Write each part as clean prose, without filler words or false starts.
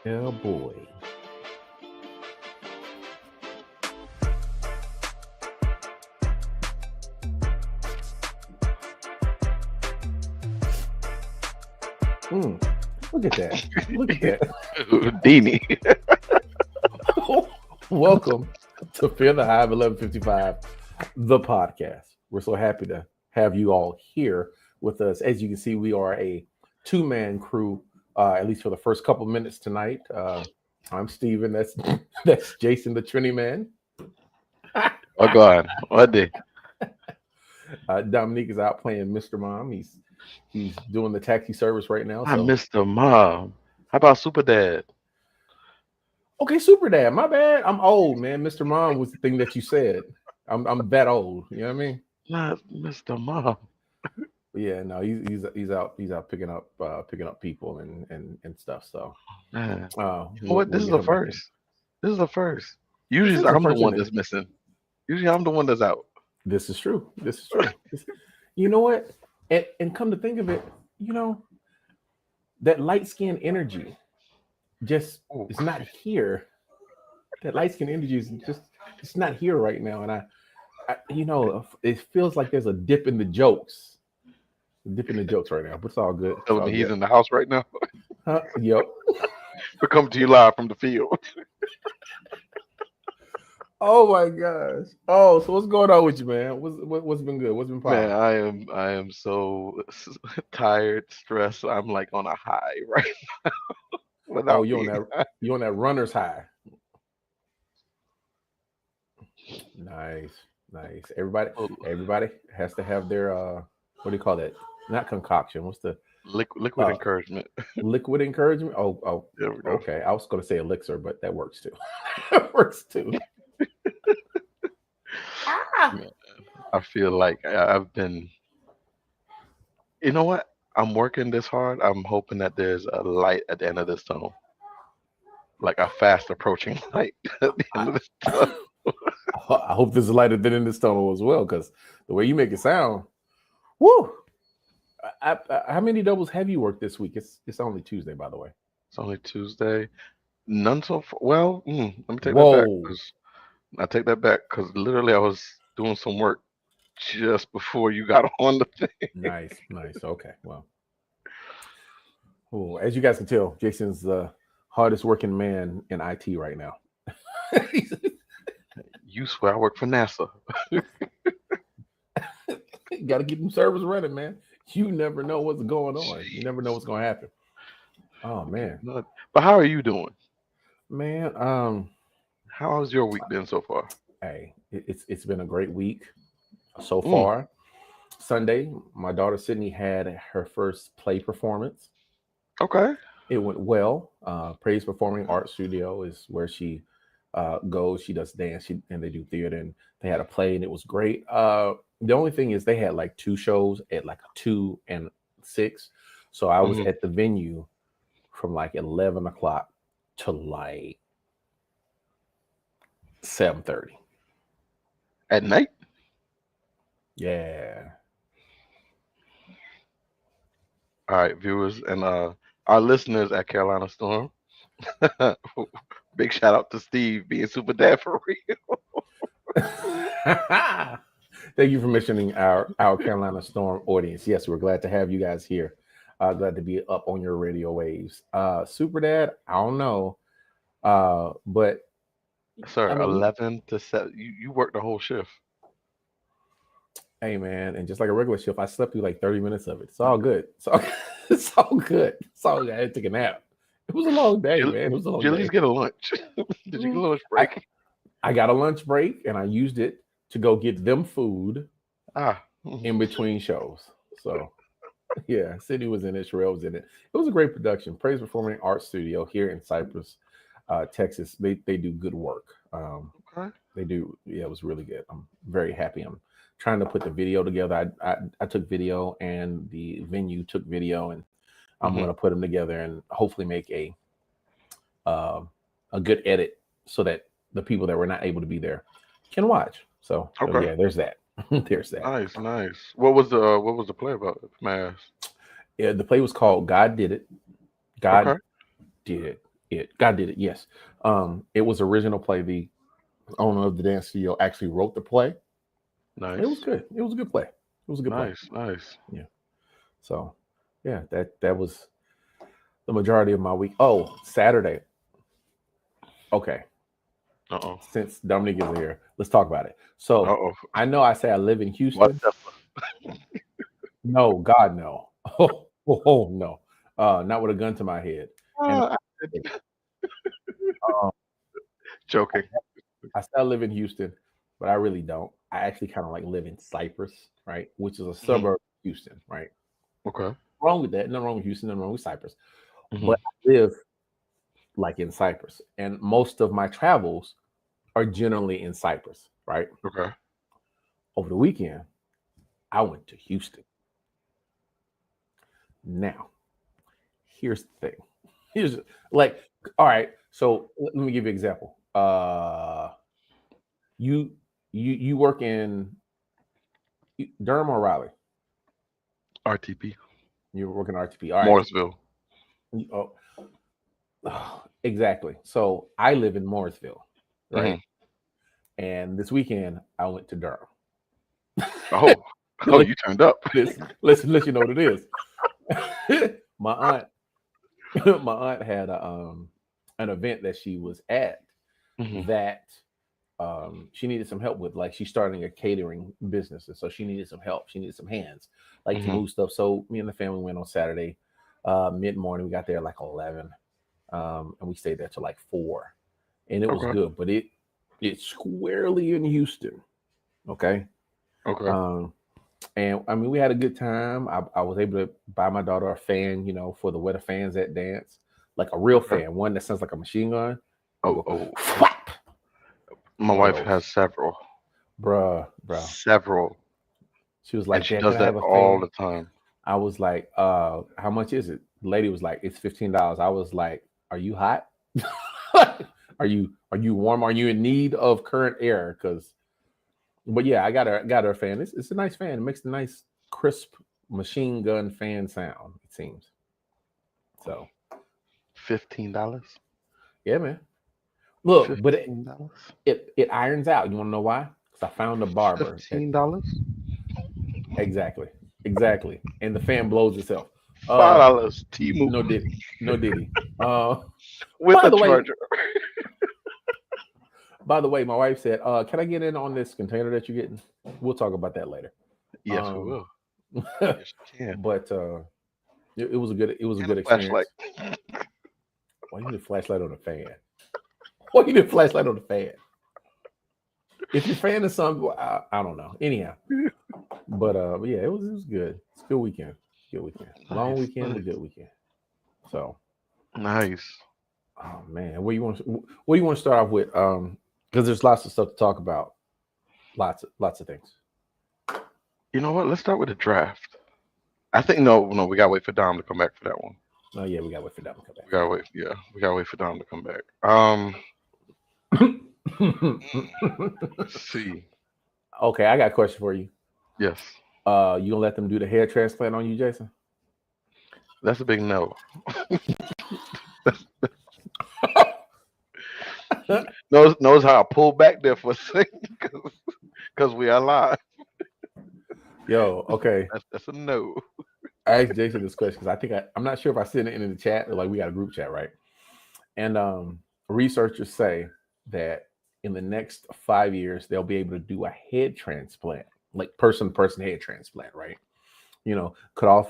Oh boy. Look at that. Look at that. Dini. Welcome to Fear the Hive 1155, the podcast. We're so happy to have you all here with us. As you can see, we are a two-man crew, at least for the first couple minutes tonight. I'm Steven. That's Jason, the Trini Man. Oh God, what day? Dominique is out playing Mr. Mom. He's doing the taxi service right now. I So missed the mom. How about Super Dad? okay, Super Dad. My bad. I'm old, man. Mr. Mom was the thing that you said. I'm that old. You know what I mean? Not Mr. Mom. Yeah, no, he's out picking up people and stuff. So Man. You know we'll, what? we'll This is get the him back in. first. This is the first. This Usually is the I'm the first, one isn't it? that's missing. Usually I'm the one that's out. This is true. This is true. You know what? And come to think of it, that light skin energy just Ooh. is not here. That light skin energy is just it's not here right now. And it feels like there's a dip in the jokes. Dip in the jokes right now, but it's all good. It's Telling all me he's good. in the house right now. Huh? Yep. We're coming to you live from the field. Oh my gosh. Oh, so what's going on with you, man? What's been good? What's been Man, popping? I am so tired, stressed. I'm like on a high right Oh, without being. you on that runner's high. Nice, nice. Everybody has to have their what do you call that? Not concoction. What's the Liquid uh encouragement. liquid encouragement? Oh, There we go. okay. I was gonna say elixir, but that works too. That works too. Ah! Man, I feel like I've been. You know what? I'm working this hard. I'm hoping that there's a light at the end of this tunnel, like a fast approaching light at the end I, of this tunnel. I hope there's a light at the end of this tunnel as well, because the way you make it sound, woo! How many doubles have you worked this week? It's only Tuesday, by the way. It's only Tuesday. None so far. Well, let me take that back Whoa! because I take that back because literally I was doing some work just before you got on the thing. Nice, nice. Okay, well, oh, as you guys can tell, Jason's the hardest working man in IT right now. You swear I work for NASA. Got to keep them servers running, man. You never know what's going on. You never know what's going to happen. Oh man, But how are you doing? man. How's your week been so far? Hey, it's been a great week so Mm, far. Sunday, my daughter Sydney had her first play performance. okay. It went well. Praise Performing Arts Studio is where she goes. She does dance, and they do theater. And they had a play, and it was great. The only thing is, they had like two shows at like 2 and 6. So I was Hmm. at the venue from like 11 o'clock to like 7:30. At night? Yeah. All right, viewers and our listeners at Carolina Storm. Big shout out to Steve being super dad for real. Thank you for mentioning our Carolina Storm audience. Yes, we're glad to have you guys here. Glad to be up on your radio waves. Super Dad, I don't know, but I Sir, mean, 11 to 7. You work the whole shift. hey man, and just like a regular shift, I slept through like 30 minutes of it. It's all good. So it's all good. It's all good. I had to take a nap. It was a long day, Did you, man. It was a did long you at least day. get a lunch? Did you get a Mm. lunch I break? I got a lunch break and I used it to go get them food Ah, in between shows. So yeah, Sydney was in it, Sherelle was in it. It was a great production. Praise Performing Arts Studio here in Cypress, Texas. They do good work. okay. They do. Yeah, it was really good. I'm very happy. I'm trying to put the video together. I took video and the venue took video, and I'm Hmm. going to put them together and hopefully make uh, a good edit so that the people that were not able to be there can watch. So Okay. yeah, there's that. There's that. Nice, nice. What was the play about? If I may ask? Yeah, the play was called God Did It. God Okay. Did It. God did it. Yes. It was original play. The owner of the dance studio actually wrote the play. It was Nice. good. It was a good play. It was a good play. Nice. Nice. Yeah. So, yeah, that was the majority of my week. Oh, Saturday. Okay. Uh-oh. Since Dominique is here, let's talk about it. So, Uh-oh. I know I say I live in What Houston. the No, God, no. Oh, no. Not with a gun to my head. And Ah, um, joking. I say I live in Houston, but I really don't. I actually kind of like live in Cypress, right? Which is a Hmm. suburb of Houston, right? Okay. Wrong with that. Nothing wrong with Houston, nothing wrong with Cypress. Hmm. But I live like in Cypress. And most of my travels are generally in Cypress, right? Okay. Over the weekend, I went to Houston. Now, here's the thing. Here's like, all right, so let me give you an example. You you work in Durham or Raleigh? RTP. You work in RTP. All right. Morrisville. Oh, exactly. So I live in Morrisville, right? Hmm. And this weekend I went to Durham. Oh. Oh, you turned up. Listen, let you know what it is. my aunt, my aunt had an event that she was at Hmm. that she needed some help with. Like she's starting a catering business, and so she needed some help. She needed some hands, like to Hmm. move stuff. So me and the family went on Saturday, mid morning. We got there like 11, and we stayed there till like 4, and it was Okay. good. But it's squarely in Houston, okay. Okay. Um, and I mean, we had a good time. I was able to buy my daughter a fan, for the where the fans at dance, like a real Okay. fan, one that sounds like a machine gun. It Oh, go, oh. "Whap!" My One of wife those, has several. bruh. Several. She was And like, she "Dad, does can I that have a all fan?" the time. I was like, how much is it?" The lady was like, "It's $15." I was like, "Are you hot? Are you warm? Are you in need of current air?" Because, but yeah, I got her a fan. It's a nice fan. It makes a nice crisp machine gun fan sound. It seems so. $15. Yeah, man. Look, but it $15. it, it irons out. You want to know why? Because I found a barber. $15. Exactly, exactly, and the fan blows itself. Uh, $5. T-Move no diddy, no diddy. Uh, with by a the way, charger. my wife said, "Can I get in on this container that you're getting?" We'll talk about that later. Yes, we Um, will. Yes, you can. but it was a And a good flashlight. experience. Why you need a flashlight on the fan? Why you need a flashlight on the fan? If you're fan of something, I don't know. Anyhow, but yeah, it was good. It's a good weekend. Good weekend. Long Nice, weekend, but nice, good weekend. So, nice. oh man, what do you want to start off with? Because there's lots of stuff to talk about. Lots of things. You know what? Let's start with the draft. I think no, we gotta wait for Dom to come back for that one. Oh yeah, we gotta wait for that to come We gotta wait. Yeah, we gotta wait for Dom to come back. Let's back. see. Okay, I got a question for you. Yes, You gonna let them do the hair transplant on you, Jason? that's a big no. Knows how I pull back there for a second because we are live. Yo, okay. That's a no. I asked Jason this question because I think I'm not sure if I sent it in the chat or like we got a group chat, right? And researchers say that in the next 5 years they'll be able to do a head transplant, like person to person head transplant, right? Cut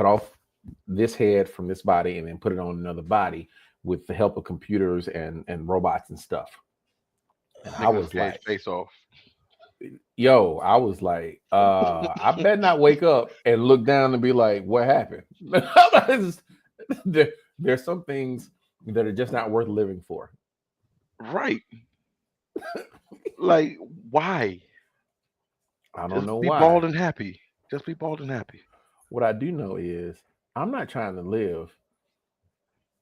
off this head from this body and then put it on another body with the help of computers and robots and stuff. And I Niggas was case like, face off. I was like, I better not wake up and look down and be like, what happened? There's some things that are just not worth living for. Right. Like, why? I don't Just know be bald why. and happy. Just be bald and happy. What I do know is I'm not trying to live.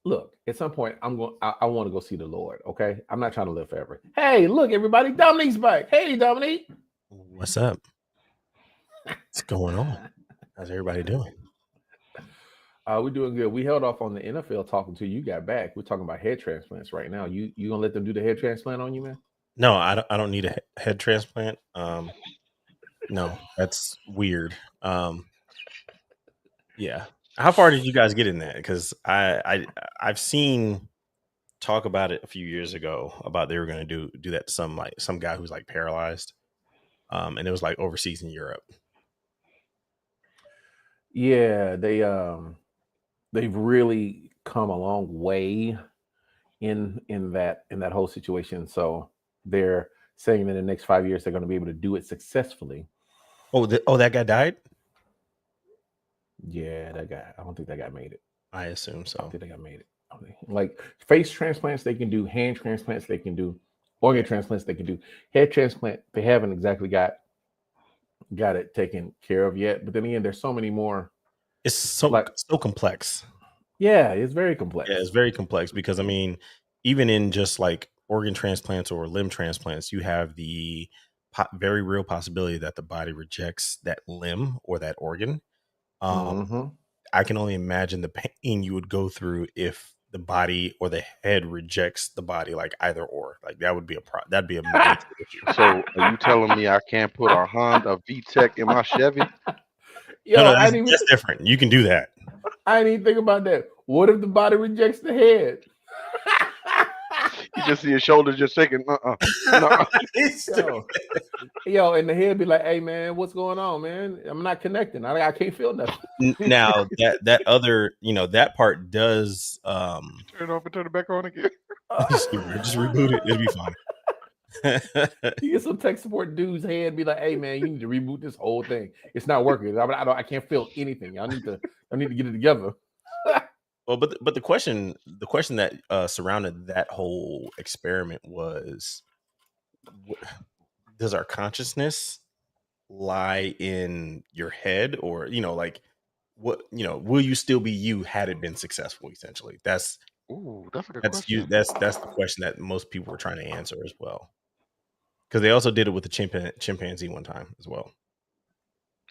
Look, at some point, I want to go see the Lord. Okay, I'm not trying to live forever. Hey, look, everybody, Dominique's back. Hey, Dominique. What's up? What's going on? How's everybody doing? We're doing good. We held off on the NFL talking till you got back. We're talking about head transplants right now. You gonna let them do the head transplant on you, man? No, I don't need a head transplant. No, that's weird. Yeah. How far did you guys get in that? Because I've seen talk about it a few years ago about they were going to do that to some guy who's like paralyzed, and it was like overseas in Europe. Yeah, they've really come a long way in that whole situation. So they're saying that in the next 5 years they're going to be able to do it successfully. Oh, that guy died. Yeah, that guy. I don't think that guy made it. I assume I don't so. think that guy made it. Like face transplants, they can do hand transplants, they can do organ transplants, they can do head transplant. They haven't exactly got it taken care of yet. But then again, there's so many more. It's so Like, complex. yeah, it's very Yeah, complex. it's very complex because I mean, even in just like organ transplants or limb transplants, you have the very real possibility that the body rejects that limb or that organ. Hmm. I can only imagine the pain you would go through if the body or the head rejects the body, like either or. Like that would be that'd be a major issue. So are you telling me I can't put a Honda VTEC in my Chevy? Yo, No, I didn't even that's different. You can do that. I didn't even think about that. What if the body rejects the head? You just see his shoulders just shaking. No. yo, yo, and the head be like, "Hey, man, what's going on, man? I'm not connecting. I can't feel nothing." Now that other, that part does Turn it off and turn it back on again. just reboot it. It'll be fine. You get some tech support dude's head, be like, "Hey, man, you need to reboot this whole thing. It's not working. I can't feel anything. Y'all need to get it together." Well, but the question that surrounded that whole experiment was, does our consciousness lie in your head, or like what will you still be you had it been successful? Essentially, Ooh, that's a good that's you. question. That's the question that most people were trying to answer as well, because they also did it with the chimpanzee one time as well.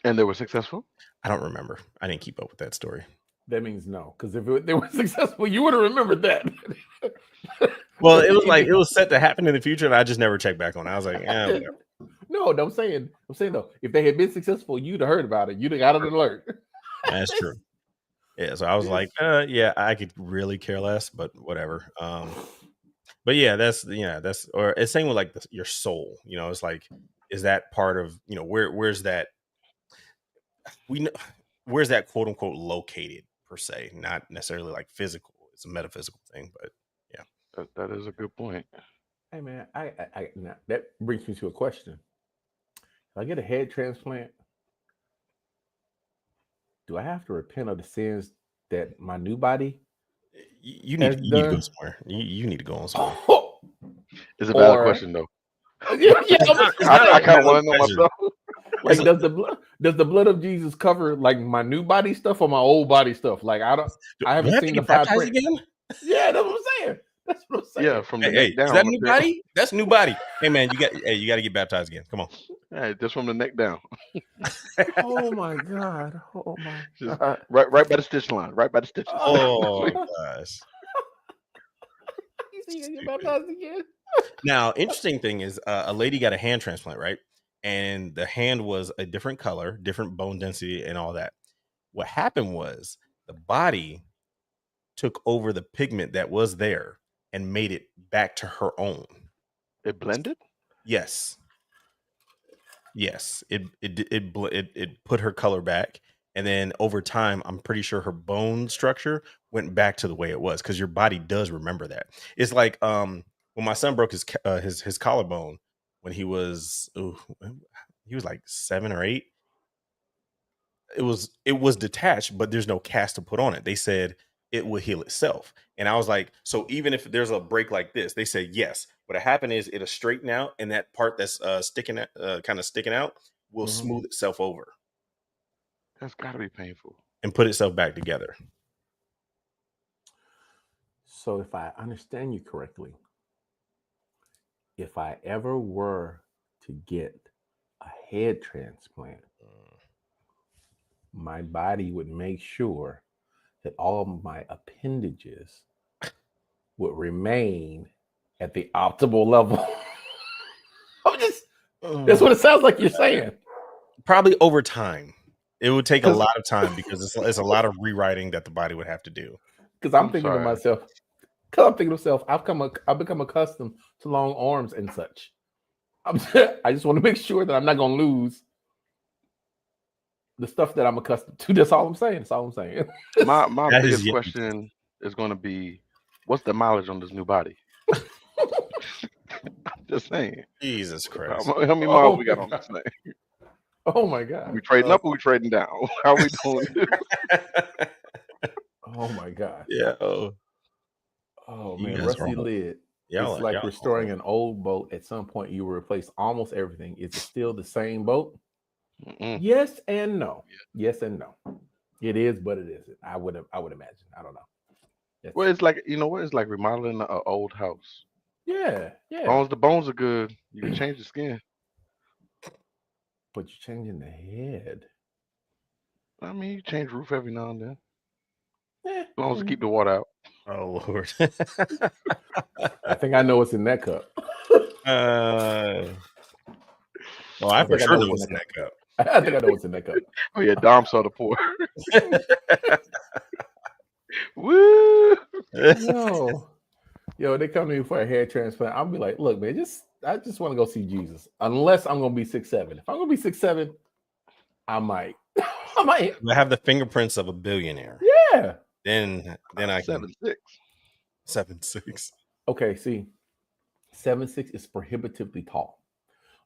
And they were successful? I don't remember. I didn't keep up with that story. That means no, because if they were successful, you would have remembered that. Well, it was like it was set to happen in the future, and I just never checked back on it. I was like, whatever. No, I'm saying though, if they had been successful, you'd have heard about it. You'd have got an alert. That's true. Yeah, so I was like, yeah, I could really care less, but whatever. But yeah, that's or it's same with like your soul. It's like, is that part of where's that where's that quote unquote located per se? Not necessarily like physical. It's a metaphysical thing, but yeah. That is a good point. Hey man, now, that brings me to a question. If I get a head transplant, do I have to repent of the sins that my new body You has need to go done? somewhere. You need to go on somewhere. It's a valid Or question, though. yeah, It's not I a kind of want valid to know question. myself. like does the blood of Jesus cover like my new body stuff or my old body stuff? Like I Do haven't I have to seen the get fine baptized print. again? Yeah, that's what I'm saying. That's what I'm saying. Yeah, from the Hey, neck is that down. new body? That's new body. Hey man, you got to get baptized again. Come on. Hey, just from the neck down. Oh my god. Oh my Just god. right by the stitch line. Right by the stitches. Oh gosh. You see, you get baptized again? Now, interesting thing is, a lady got a hand transplant, right? And the hand was a different color, different bone density, and all that. What happened was the body took over the pigment that was there and made it back to her own. It blended? Yes. It put her color back, and then over time, I'm pretty sure her bone structure went back to the way it was, because your body does remember that. It's like when my son broke his collarbone when he was like 7 or 8. It was detached, but there's no cast to put on it. They said it would heal itself. And I was like, so even if there's a break like this, they said yes. What happened is it'll straighten out, and that part that's sticking out will smooth itself over That's got to be painful. and put itself back together. So if I understand you correctly, if I ever were to get a head transplant, my body would make sure that all of my appendages would remain at the optimal level. That's what it sounds like you're saying. Probably over time. It would take a lot of time because it's a lot of rewriting that the body would have to do. Because I'm thinking to myself, I've become accustomed to long arms and such. I just want to make sure that I'm not going to lose the stuff that I'm accustomed to. That's all I'm saying. My biggest question is going to be, what's the mileage on this new body? I'm just saying. Jesus Christ. How many miles we got on this thing? Oh my God. We trading up or we trading down? How are we doing this? Oh my God. Yeah. Oh man, rusty lid. It's like restoring an old boat. At some point, you will replace almost everything. Is it still the same boat? Yes and no. Yes and no. It is, but it isn't. I would imagine. I don't know. Well, it's like, it's like remodeling an old house. Yeah. As long as the bones are good, you can change the skin. But you're changing the head. I mean, you change roof every now and then. As long as you keep the water out. Oh Lord. I think I know what's in that cup. Well, I for sure know what's in that cup. I think I know what's in that cup. Oh yeah, Dom saw the pour. Woo! Yo, they come to me for a hair transplant. I'll be like, look, man, I just want to go see Jesus. Unless I'm gonna be 6'7". If I'm gonna be 6'7", I might. I have the fingerprints of a billionaire. Yeah. Then I can 7'6". 7'6". Okay, see, 7'6" is prohibitively tall.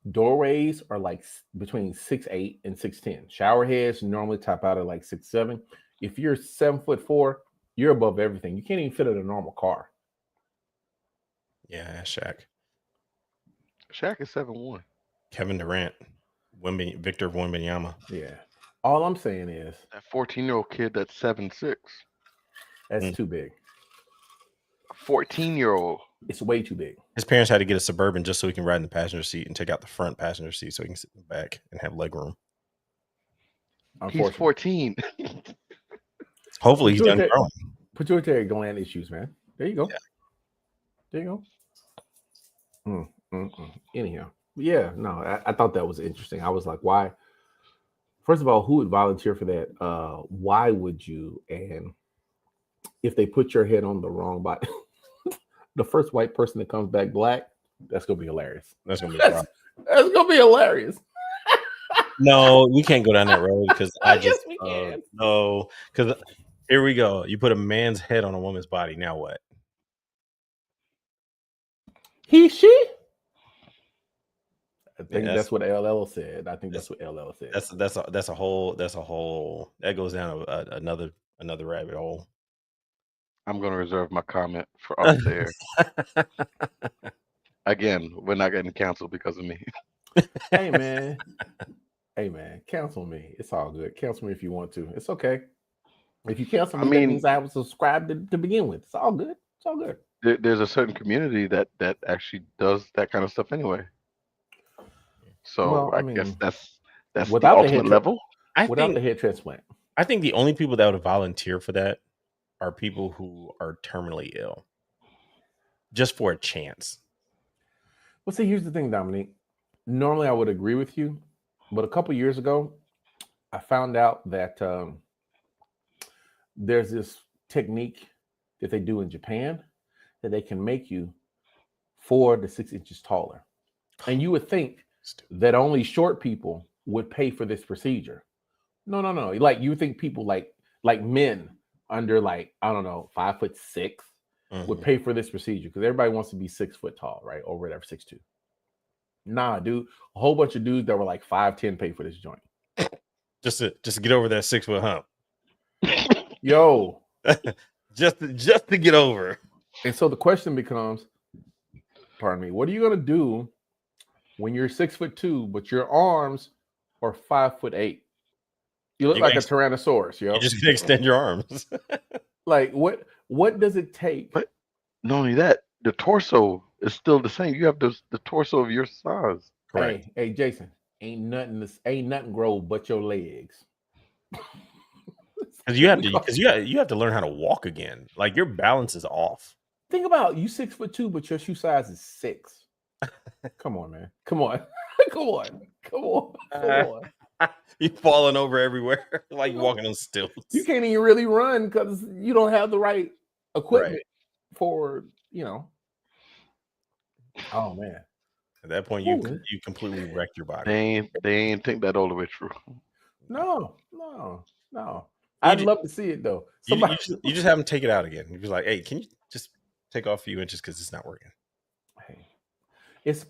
Doorways are like between 6'8" and 6'10". Shower heads normally top out at like 6'7". If you're 7'4", you're above everything. You can't even fit in a normal car. Yeah, Shaq. Shaq is 7'1". Kevin Durant, Victor Wembanyama. Yeah. All I'm saying is that 14-year-old kid that's 7'6". That's too big. 14-year-old. It's way too big. His parents had to get a Suburban just so he can ride in the passenger seat and take out the front passenger seat so he can sit in the back and have leg room. He's 14. Hopefully he's done growing. Pituitary gland issues, man. There you go. Yeah. There you go. Anyhow. Yeah, no, I thought that was interesting. I was like, why? First of all, who would volunteer for that? Why would you? And if they put your head on the wrong body, the first white person that comes back black, that's gonna be hilarious. That's gonna be a problem. That's gonna be hilarious. No, we can't go down that road because Yes, we can. No, because here we go. You put a man's head on a woman's body. Now what? He, she. I think that's what LL said. That's what LL said. That's a whole that goes down another rabbit hole. I'm going to reserve my comment for off the air. Again, we're not getting canceled because of me. Hey man, cancel me. It's all good. Cancel me if you want to. It's okay. If you cancel me, that means I was subscribed to begin with. It's all good. It's all good. There's a certain community that actually does that kind of stuff anyway. So I guess that's the ultimate level. Without the head transplant, I think the only people that would volunteer for that are people who are terminally ill, just for a chance. Well, see, here's the thing, Dominique. Normally, I would agree with you, but a couple years ago, I found out that there's this technique that they do in Japan that they can make you 4 to 6 inches taller, and you would think that only short people would pay for this procedure. No. Like you think people like men under 5'6" would pay for this procedure because everybody wants to be 6 foot tall, right? Or whatever, 6'2". Nah, dude, a whole bunch of dudes that were like 5'10" pay for this joint. Just to get over that 6 foot hump. Yo. just to get over. And so the question becomes, pardon me, what are you gonna do when you're 6'2", but your arms are 5'8"? You look like a Tyrannosaurus, yo. You're just gonna extend your arms. Like what does it take? But not only that, the torso is still the same. You have the torso of your size. Correct. Hey, Jason, ain't nothing grow but your legs. Because you have to learn how to walk again. Like your balance is off. Think about you 6'2", but your shoe size is 6. Come on, man. Come on. Come on. Come on. Come on. You're falling over everywhere, like walking on stilts. You can't even really run because you don't have the right equipment for, Oh man. At that point, you completely wrecked your body. They ain't think that all the way through. No. I'd love to see it though. You just have them take it out again. You're like, hey, can you just take off a few inches because it's not working? Hey, it's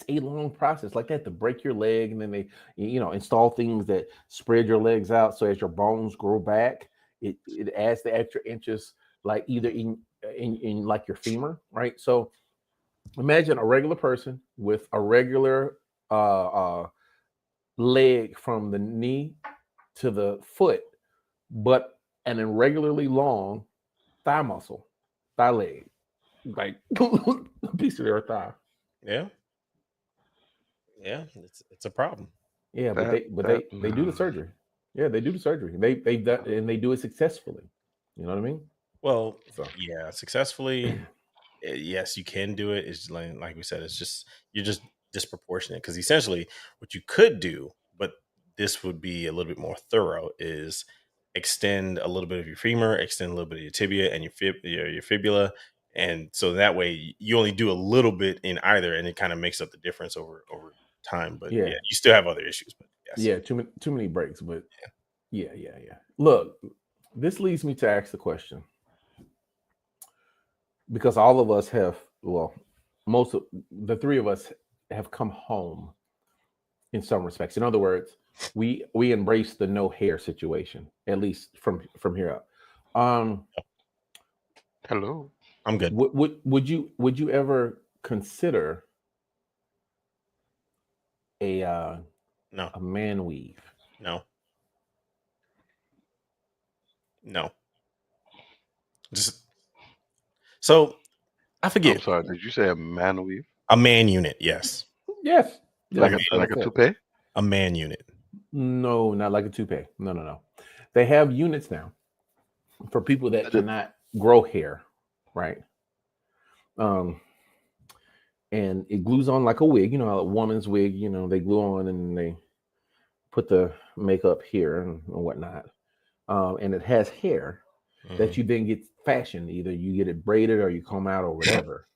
a long process like that to break your leg, and then they install things that spread your legs out so as your bones grow back, it adds the extra inches, like either in like your femur, right? So imagine a regular person with a regular leg from the knee to the foot, but an irregularly long thigh leg, like a piece of their thigh. Yeah, it's a problem. Yeah, but they do the surgery. Yeah, they do the surgery. They do it successfully. You know what I mean? Well, yeah, successfully. Yes, you can do it. It's like we said, you're just disproportionate, because essentially what you could do, but this would be a little bit more thorough, is extend a little bit of your femur, extend a little bit of your tibia and your fibula, and so that way you only do a little bit in either, and it kind of makes up the difference over time. But yeah, you still have other issues. But yes. Yeah, too many breaks. But yeah. Look, this leads me to ask the question, because all of us have, most of the three of us have come home in some respects. In other words, we embrace the no hair situation, at least from here up. Hello, I'm good. Would you ever consider a man weave? No. Just so I forget. I'm sorry. Did you say a man weave? A man unit, yes. Yes. Like a toupee? A man unit. No, not like a toupee. No. They have units now for people that cannot grow hair, right? And it glues on like a wig, a woman's wig, they glue on and they put the makeup here and whatnot. And it has hair that you then get fashioned. Either you get it braided or you comb out or whatever.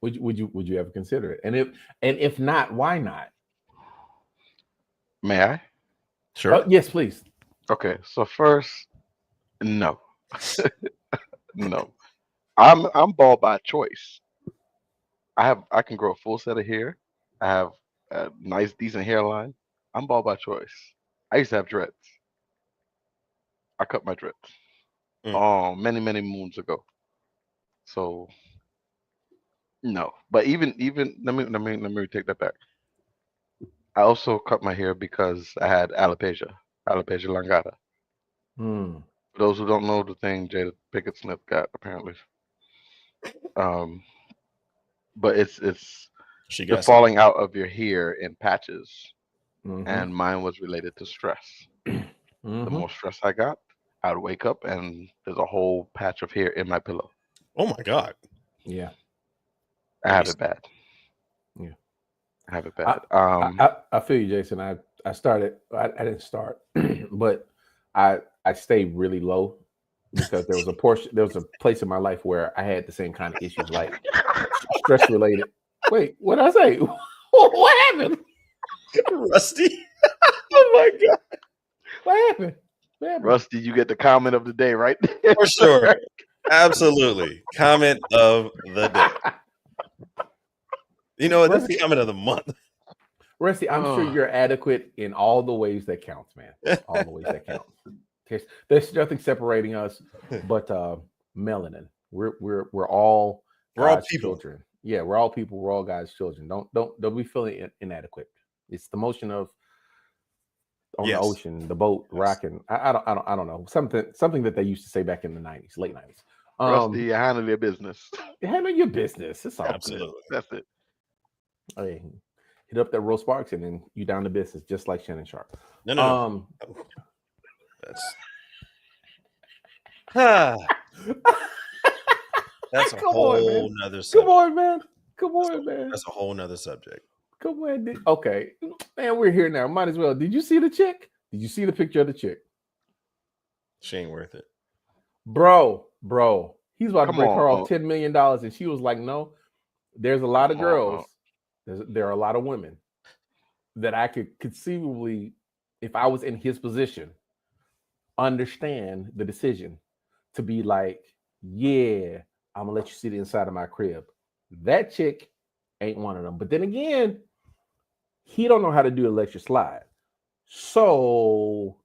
Would you ever consider it? And if not, why not? May I? Sure. Yes, please. Okay, so first, no. No. I'm bald by choice. I can grow a full set of hair. I have a nice, decent hairline. I'm bald by choice. I used to have dreads. I cut my dreads many, many moons ago. So no. But even let me take that back. I also cut my hair because I had alopecia langata. For those who don't know the thing Jada Pinkett Smith got, apparently. But it's the falling out of your hair in patches, and mine was related to stress. The more stress I got, I'd wake up and there's a whole patch of hair in my pillow. Oh my God! Yeah, I have it bad. Yeah, I have it bad. I feel you, Jason. I didn't start, but I stayed really low because there was a place in my life where I had the same kind of issues, like stress related. Wait, what did I say? What happened? Rusty. Oh my God. What happened? Rusty, you get the comment of the day, right? For sure. Absolutely. Comment of the day. You know what? This is comment of the month. Rusty, I'm sure you're adequate in all the ways that counts, man. All the ways that count. There's nothing separating us but melanin. We're all God's children. Yeah, we're all people. We're all God's children. Don't be feeling inadequate. It's the motion of on the ocean, the boat rocking. I don't know, something that they used to say back in the '90s, late '90s. Rusty, handle your business. Handle your business. It's all absolutely good. That's it. Hey, hit up that Rose Sparks, and then you down to business, just like Shannon Sharp. No. That's that's a whole nother subject. Come on, man. Come on, man. That's a whole nother subject. Come on. Okay, man, we're here now. Might as well. Did you see the chick? Did you see the picture of the chick? She ain't worth it, bro. He's about to break her off $10 million, and she was like, "No." There's a lot of girls. There are a lot of women that I could conceivably, if I was in his position, understand the decision to be like, yeah, I'm gonna let you see the inside of my crib. That chick ain't one of them. But then again, he don't know how to do electric slide. So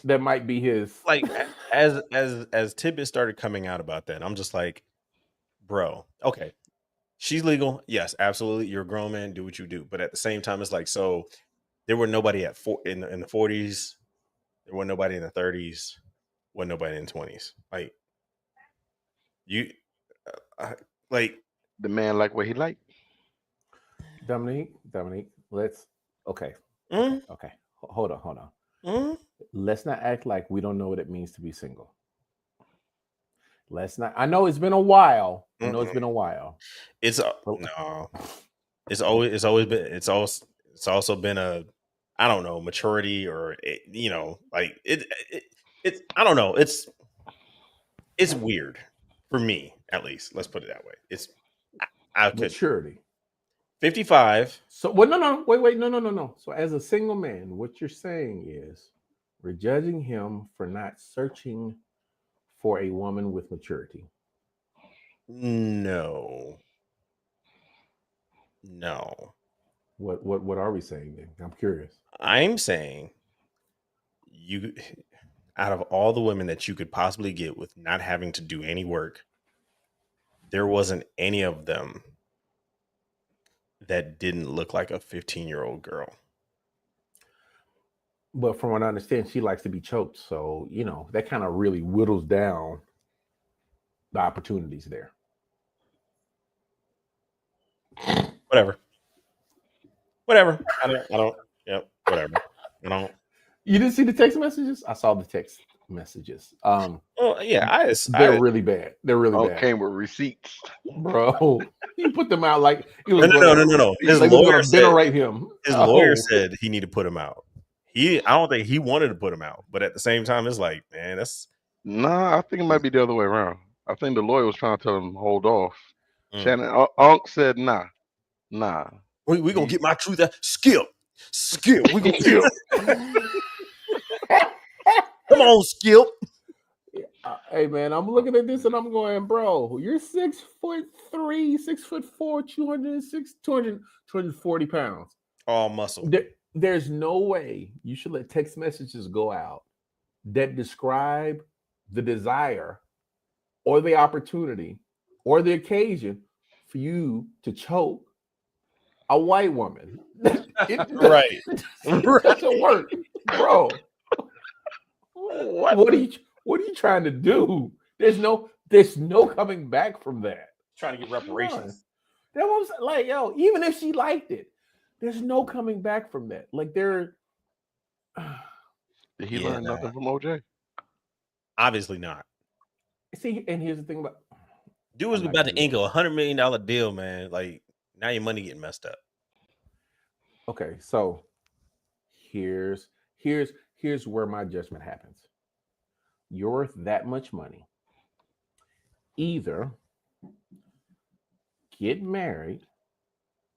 that might be his like as tidbits started coming out about that. I'm just like, bro, okay. She's legal. Yes, absolutely. You're a grown man. Do what you do. But at the same time, it's like, so there were nobody in the 40s. There wasn't nobody in the 30s. Wasn't nobody in the 20s. Like you, like the man like what he like. Dominique. Let's okay. Hold on. Let's not act like we don't know what it means to be single. Let's not. I know it's been a while. It's also been a, I don't know, maturity or like it's I don't know. It's weird for me, at least. Let's put it that way. It's maturity. 55. So wait, no. So as a single man, what you're saying is we're judging him for not searching for a woman with maturity. No. What are we saying then? I'm curious. I'm saying you, out of all the women that you could possibly get with not having to do any work, there wasn't any of them that didn't look like a 15-year-old girl. But from what I understand, she likes to be choked. So, that kind of really whittles down the opportunities there. Whatever. I don't. Yep. Whatever. I don't. You didn't see the text messages? I saw the text messages. Well, yeah, they're really bad. They're really bad. Came with receipts, bro. He put them out like it was no. His lawyer venerate him. His lawyer said he needed to put him out. I don't think he wanted to put him out, but at the same time, it's like, man, that's. Nah, I think it might be the other way around. I think the lawyer was trying to tell him hold off. Shannon Unc said, nah. We gonna get my truth out. Skip. We gonna skip. Come on, Skip. Hey man, I'm looking at this and I'm going, bro, you're 6'3", 6'4", 240 pounds. All muscle. There's no way you should let text messages go out that describe the desire or the opportunity or the occasion for you to choke a white woman. Right. It doesn't work, bro. What are you trying to do? There's no coming back from that. Trying to get reparations. That was like, even if she liked it, there's no coming back from that. Like Did he learn nothing from OJ? Obviously not. See, and here's the thing about dude was about to ink a $100 million deal, man. Like now your money getting messed up. Okay, so here's where my judgment happens. You're worth that much money. Either get married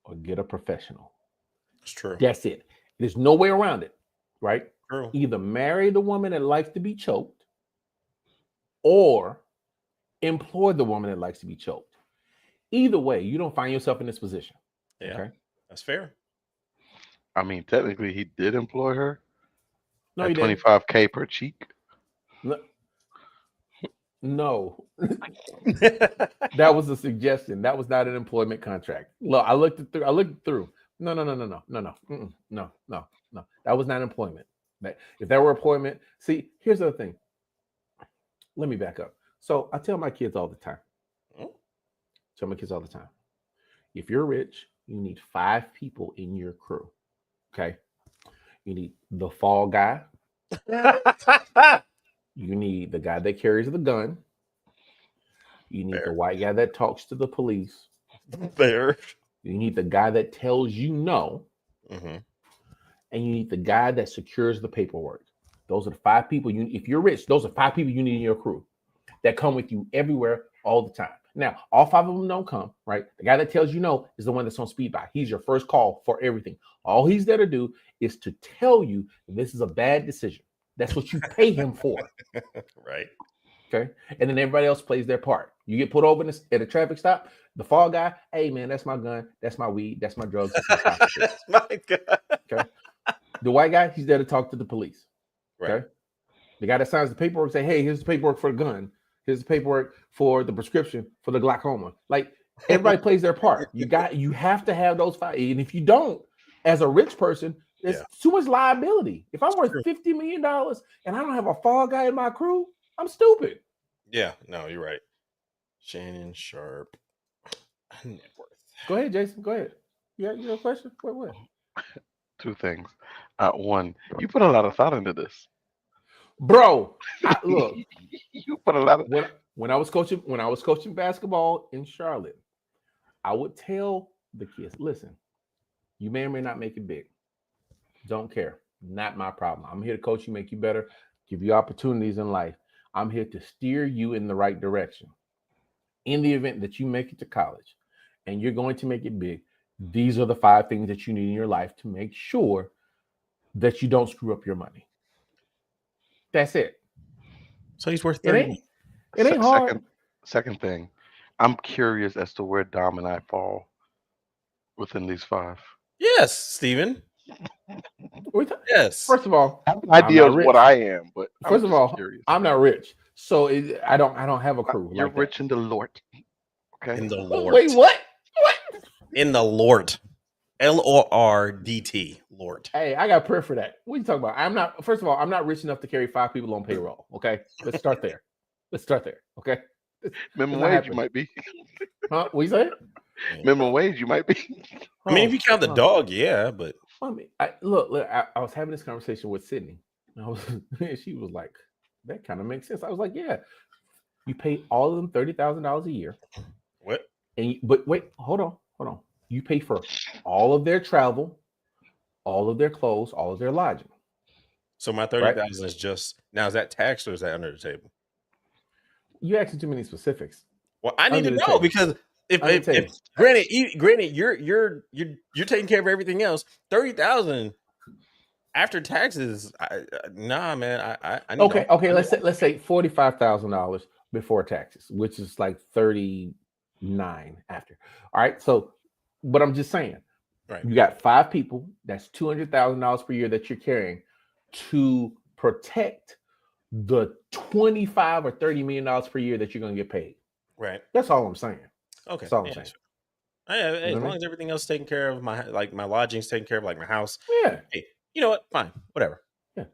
or get a professional. It's true. That's it. There's no way around it, right? True. Either marry the woman that likes to be choked or employ the woman that likes to be choked. Either way, you don't find yourself in this position. Yeah, okay? That's fair. I mean, technically, he did employ her. No, at he didn't. $25K per cheek. No. That was a suggestion. That was not an employment contract. Look, I looked it through. No. That was not employment. If that were employment, see, here's the other thing. Let me back up. So I tell my kids all the time. If you're rich You need 5 people in your crew. Okay. You need the fall guy. You need the guy that carries the gun. You need the white guy that talks to the police. Fair. You need the guy that tells you no. Mm-hmm. And you need the guy that secures the paperwork. Those are the 5 people you. If you're rich, those are 5 people you need in your crew that come with you everywhere all the time. Now, all 5 of them don't come, right? The guy that tells you no is the one that's on speed by. He's your first call for everything. All he's there to do is to tell you this is a bad decision. That's what you pay him for. Right. Okay. And then everybody else plays their part. You get put over at a traffic stop. The fall guy, hey man, that's my gun, that's my weed, that's my drugs. That's my gun. Okay. The white guy, he's there to talk to the police. Okay. Right. The guy that signs the paperwork say, hey, here's the paperwork for the gun. Here's the paperwork for the prescription for the glaucoma. Like everybody plays their part. You have to have those 5. And if you don't, as a rich person, it's too much liability. If I'm worth $50 million and I don't have a fall guy in my crew, I'm stupid. Yeah, no, you're right. Shannon Sharp net worth. Go ahead, Jason. Go ahead. You have a question? What? 2 things. One, you put a lot of thought into this. Bro, look. You put a lot of when I was coaching basketball in Charlotte, I would tell the kids, listen, you may or may not make it big. Don't care. Not my problem. I'm here to coach you, make you better, give you opportunities in life. I'm here to steer you in the right direction. In the event that you make it to college and you're going to make it big, these are the 5 things that you need in your life to make sure that you don't screw up your money. That's it. So he's worth 30. It ain't hard. Second thing, I'm curious as to where Dom and I fall within these 5. Yes, Steven. Yes. First of all, I have an idea of what I am, but first of all, curious. I'm not rich, so I don't have a crew. You're like rich in the Lord. Okay. In the Lord. Wait, what? In the Lord. LORDT. Lord. Hey, I got prayer for that. What are you talking about? First of all, I'm not rich enough to carry 5 people on payroll. Okay. Let's start there. Okay. Minimum wage, you might be. Huh? What you say? Minimum wage, you might be. I mean, if you count the dog, yeah, but I was having this conversation with Sydney. She was like, that kind of makes sense. I was like, yeah. You pay all of them $30,000 a year. What? But wait, hold on. You pay for all of their travel, all of their clothes, all of their lodging. So my 30,000 is just now. Is that taxed or is that under the table? You asking too many specifics. Well, I need to know because if granted, you're taking care of everything else. 30,000 after taxes, nah, man. I need okay. Let's say $45,000 before taxes, which is like 39 after. All right. So, but I'm just saying, right? You got 5 people. That's $200,000 per year that you're carrying to protect the $25 or $30 million per year that you're going to get paid. Right. That's all I'm saying. Okay. That's all I'm saying. As long as everything else is taken care of, my lodging's taken care of, like my house. Yeah. Hey, you know what? Fine. Whatever. Yeah.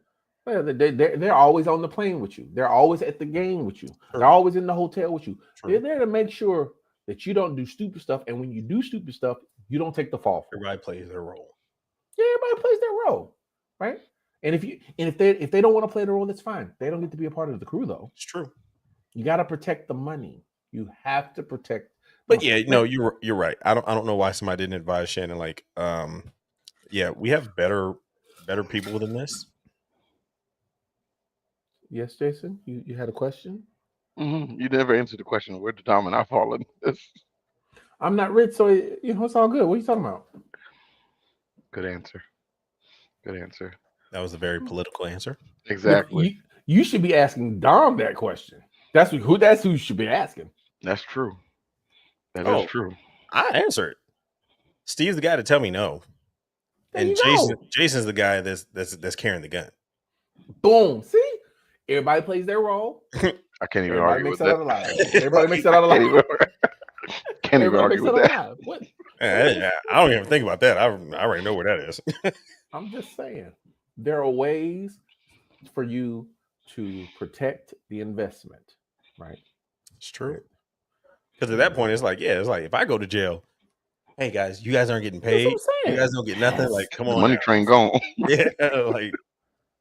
Well, they're always on the plane with you. They're always at the game with you. True. They're always in the hotel with you. True. They're there to make sure that you don't do stupid stuff. And when you do stupid stuff, you don't take the fall for it. Everybody plays their role. Yeah, everybody plays their role. Right. And if they don't want to play the role, that's fine. They don't get to be a part of the crew, though. It's true. You got to protect the money. You have to protect. But yeah, no, you're right. I don't know why somebody didn't advise Shannon. Like, yeah, we have better people than this. Yes, Jason, you had a question. Mm-hmm. You never answered the question. Where did Dom and I fall in this? I'm not rich, so it's all good. What are you talking about? Good answer. That was a very political answer. Exactly. You should be asking Dom that question. That's who you should be asking. That's true. That is true. I answered. Steve's the guy to tell me no. And Jason's the guy that's carrying the gun. Boom. See? Everybody plays their role. I can't even argue with that. Everybody makes it out alive. Can't even argue with that. What? I don't even think about that. I already know where that is. I'm just saying. There are ways for you to protect the investment, right? It's true. Because at that point, it's like if I go to jail, hey guys, you guys aren't getting That's what paid. I'm You saying. guys don't get nothing. Yes. Like, come The on money now. train gone. Yeah, like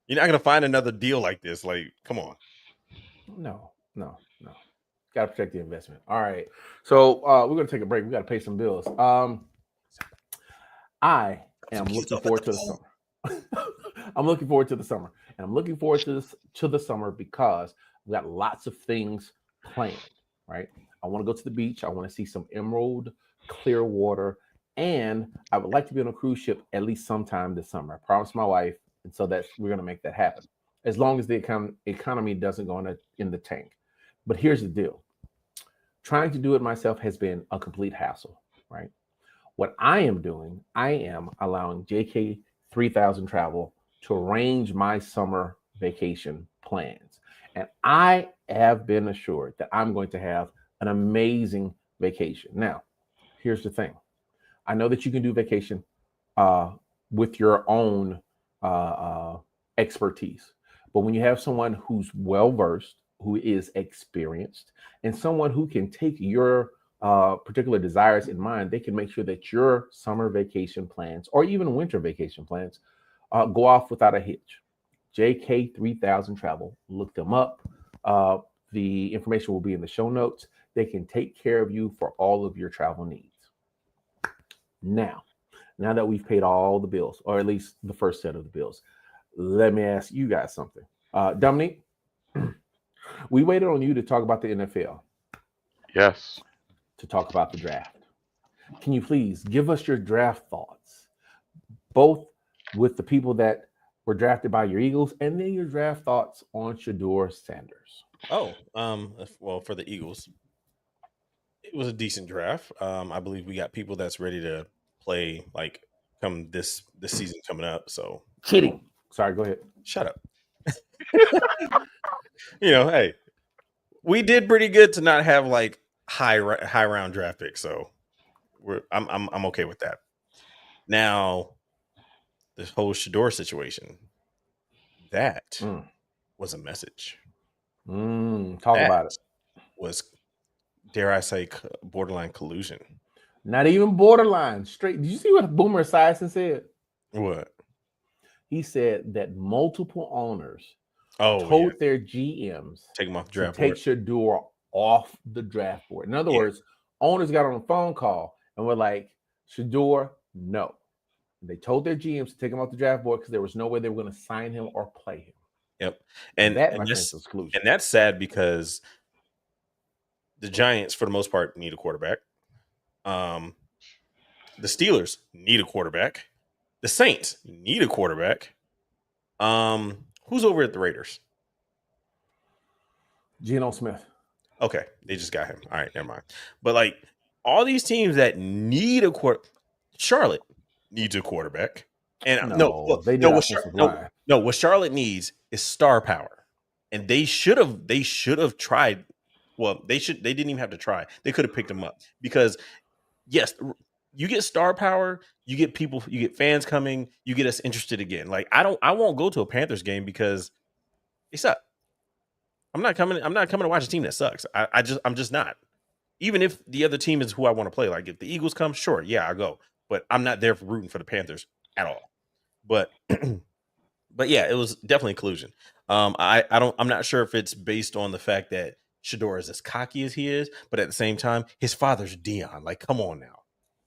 you're not gonna find another deal like this. Like, come on. No. Got to protect the investment. All right. So we're gonna take a break. We got to pay some bills. I am looking forward to the summer. I'm looking forward to the summer, and I'm looking forward to the summer because we got lots of things planned. Right. I want to go to the beach. I want to see some emerald clear water, and I would like to be on a cruise ship at least sometime this summer. I promised my wife, and so we're gonna make that happen. As long as the economy doesn't go in the tank. But here's the deal. Trying to do it myself has been a complete hassle, right? What I am doing, I am allowing JK3000 Travel to arrange my summer vacation plans. And I have been assured that I'm going to have an amazing vacation. Now, here's the thing. I know that you can do vacation uh, with your own expertise. But when you have someone who's well versed, who is experienced, and someone who can take your particular desires in mind, they can make sure that your summer vacation plans or even winter vacation plans go off without a hitch. JK3000 Travel, look them up. The information will be in the show notes. They can take care of you for all of your travel needs. Now that we've paid all the bills, or at least the first set of the bills, let me ask you guys something. Dominique, we waited on you to talk about the NFL, Yes. to talk about the draft. Can you please give us your draft thoughts, both with the people that were drafted by your Eagles and then your draft thoughts on Shador Sanders? Oh, well, for the Eagles, it was a decent draft. I believe we got people that's ready to play like come this season coming up. So Kidding. Sorry, go ahead. shut up. Hey, we did pretty good to not have like high round draft picks. So I'm okay with that. Now, this whole Shador situation, that was a message. Talk about it. Was, dare I say, borderline collusion. Not even borderline. Straight. Did you see what Boomer Esiason said? What? He said that multiple owners told their GMs take them off the draft to take board. Shador off the draft board. In other words, owners got on a phone call and were like, Shador, no. And they told their GMs to take him off the draft board because there was no way they were going to sign him or play him. Yep. And that's sad because the Giants, for the most part, need a quarterback. The Steelers need a quarterback. The Saints need a quarterback. Who's over at the Raiders? Geno Smith. Okay, they just got him. All right, never mind. But like all these teams that need a Charlotte needs a quarterback. And what Charlotte needs is star power. And they should have tried. Well, they didn't even have to try. They could have picked him up because yes, you get star power, you get people, you get fans coming, you get us interested again. Like I won't go to a Panthers game because they suck. I'm not coming to watch a team that sucks. I'm just not. Even if the other team is who I want to play. Like if the Eagles come, sure, yeah, I'll go. But I'm not there for rooting for the Panthers at all. But but yeah, it was definitely collusion. I'm not sure if it's based on the fact that Shador is as cocky as he is, but at the same time, his father's Dion. Like, come on now.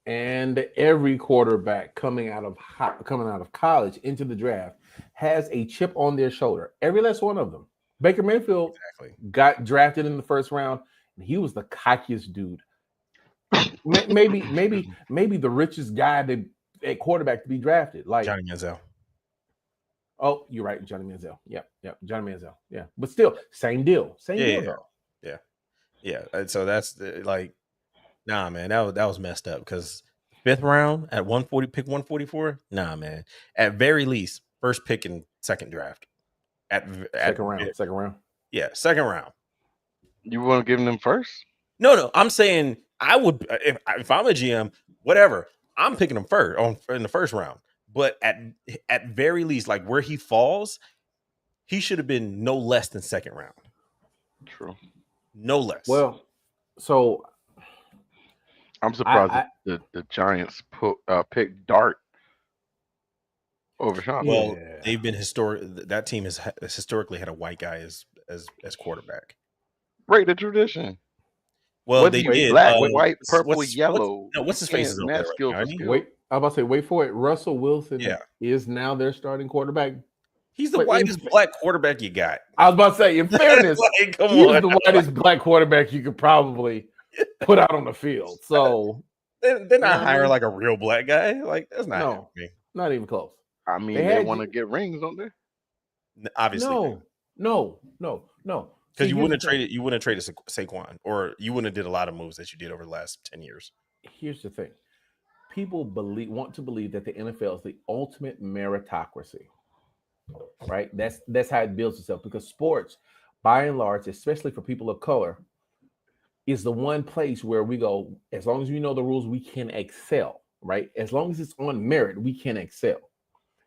And every quarterback coming out of college into the draft has a chip on their shoulder. Every last one of them. Baker Mayfield got drafted in the first round, and he was the cockiest dude. maybe the richest guy at quarterback to be drafted. Like Johnny Manziel. Oh, you're right, Johnny Manziel. Yeah, Johnny Manziel. Yeah, but still, same deal. Though. Yeah. And so that's like, nah, man, that was messed up because 5th round at 140, pick 144. Nah, man. At very least, first pick in second draft. Second round. Yeah, second round. You want to give them first? No. I'm saying I would if I'm a GM, whatever. I'm picking him first in the first round. But at very least, like where he falls, he should have been no less than second round. True. No less. Well, so I'm surprised I the Giants picked Dart over Sean. Well, yeah. they've been historic. That team has historically had a white guy as quarterback. Break the tradition. Well, Whether they you did. black, white, purple, What's yellow, no, you what's his face is can't over there match right skill now, for isn't he? skill. Wait, I'm about to say, wait for it. Russell Wilson Yeah. is now their starting quarterback. He's the But whitest black quarterback you got. I was about to say, in fairness, Like, come he's on. the whitest black quarterback you could probably put out on the field. So They're you know not what I hiring mean? like a real black guy. Like that's not No, happening. not even close. I mean, They they had want to get rings, don't they? Obviously, no. because See, you here's wouldn't the have thing. traded Saquon, or you wouldn't have did a lot of moves that you did over the last 10 years. Here's the thing. People want to believe that the NFL is the ultimate meritocracy, right? That's how it builds itself, because sports, by and large, especially for people of color, is the one place where we go, as long as we know the rules, we can excel, right? As long as it's on merit, we can excel.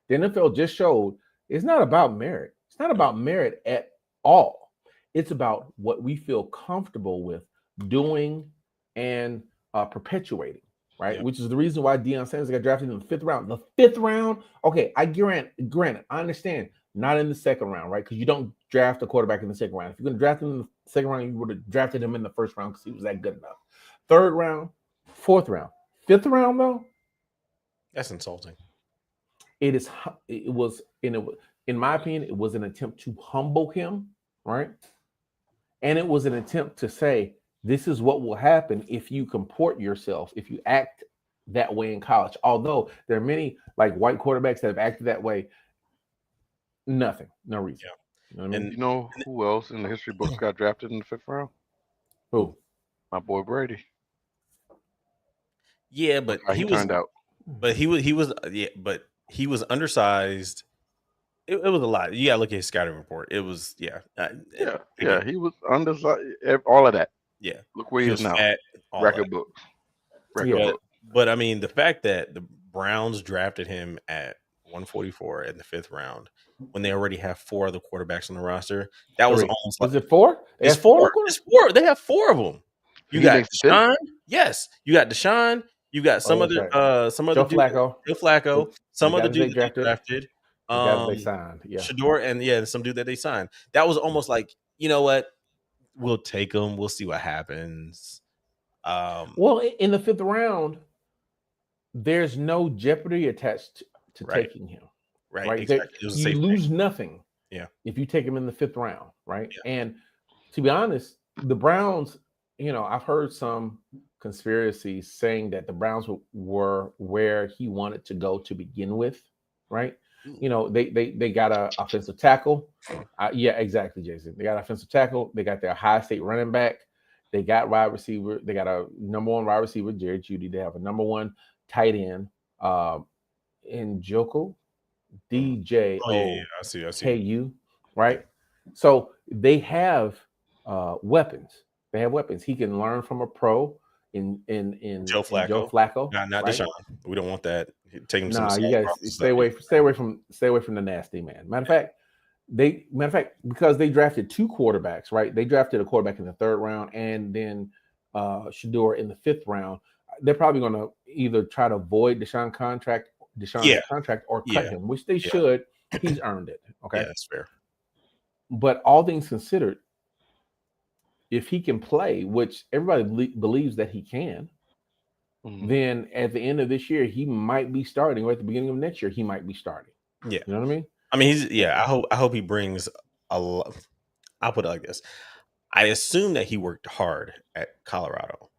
The NFL just showed it's not about merit. It's not about merit at all. It's about what we feel comfortable with doing and perpetuating, right? Yeah. Which is the reason why Deion Sanders got drafted in the 5th round. The 5th round, okay, I granted, I understand, not in the 2nd round, right? Because you don't draft a quarterback in the 2nd round. If you're going to draft him in the 2nd round, you would have drafted him in the 1st round because he was that good enough. 3rd round, 4th round, 5th round, though, That's insulting. it was in my opinion, it was an attempt to humble him, right? And it was an attempt to say, this is what will happen if you comport yourself, if you act that way in college. Although there are many like white quarterbacks that have acted that way. No reason. Yeah. You know what I mean? You know who else in the history books got drafted in the 5th round? Who? My boy Brady. Yeah, but How he turned out. But he was undersized. It was a lot. You gotta look at his scouting report. It was He was undersized. All of that. Yeah, Look where he is now. Fat, Record books. But I mean, the fact that the Browns drafted him at 144 in the 5th round when they already have 4 other quarterbacks on the roster, that was almost like, was it 4? It's 4. It's 4. They have 4 of them. You got Deshaun. Yes, you got Deshaun. You got some other Joe Flacco. Joe Flacco. Some other dude that they drafted. The guys they signed. Yeah. Shador and some dude that they signed. That was almost like, you know what? We'll take them. We'll see what happens. Well, in the 5th round, there's no jeopardy attached to taking him. Right. Exactly. You lose nothing. Yeah. If you take him in the 5th round, right? Yeah. And to be honest, the Browns, I've heard some conspiracies saying that the Browns were where he wanted to go to begin with, right? They got a offensive tackle. Yeah, exactly, Jason. They got offensive tackle. They got their high state running back. They got wide receiver. They got a number 1 wide receiver, Jerry Jeudy. They have a number 1 tight end, in Joko, DJOKU, right? So they have weapons. They have weapons. He can learn from a pro in Joe Flacco. Not right? Deshaun. We don't want that. Take him. You guys stay away from the nasty man. Matter of fact, because they drafted 2 quarterbacks, right? They drafted a quarterback in the 3rd round and then Shador in the 5th round. They're probably going to either try to void Deshaun's contract or cut him, which they should. He's earned it. Okay, yeah, that's fair. But all things considered, if he can play, which everybody believes that he can, then at the end of this year he might be starting, or at the beginning of next year he might be starting. Yeah, you know what I mean. I mean, I hope he brings a lot. I'll put it like this: I assume that he worked hard at Colorado.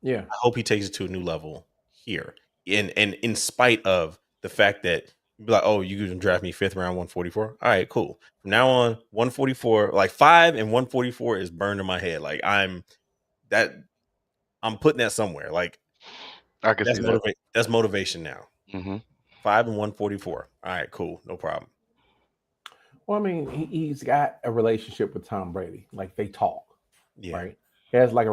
Yeah, I hope he takes it to a new level here, and in spite of the fact that you'd be like, oh, you can draft me 5th round 144. All right, cool. From now on, 144, like 5 and 144 is burned in my head. Like I'm putting that somewhere. Like I can see that. That's motivation now. 5 and 144. All right, cool, no problem. Well, I mean, he's got a relationship with Tom Brady. Like they talk, right? He has like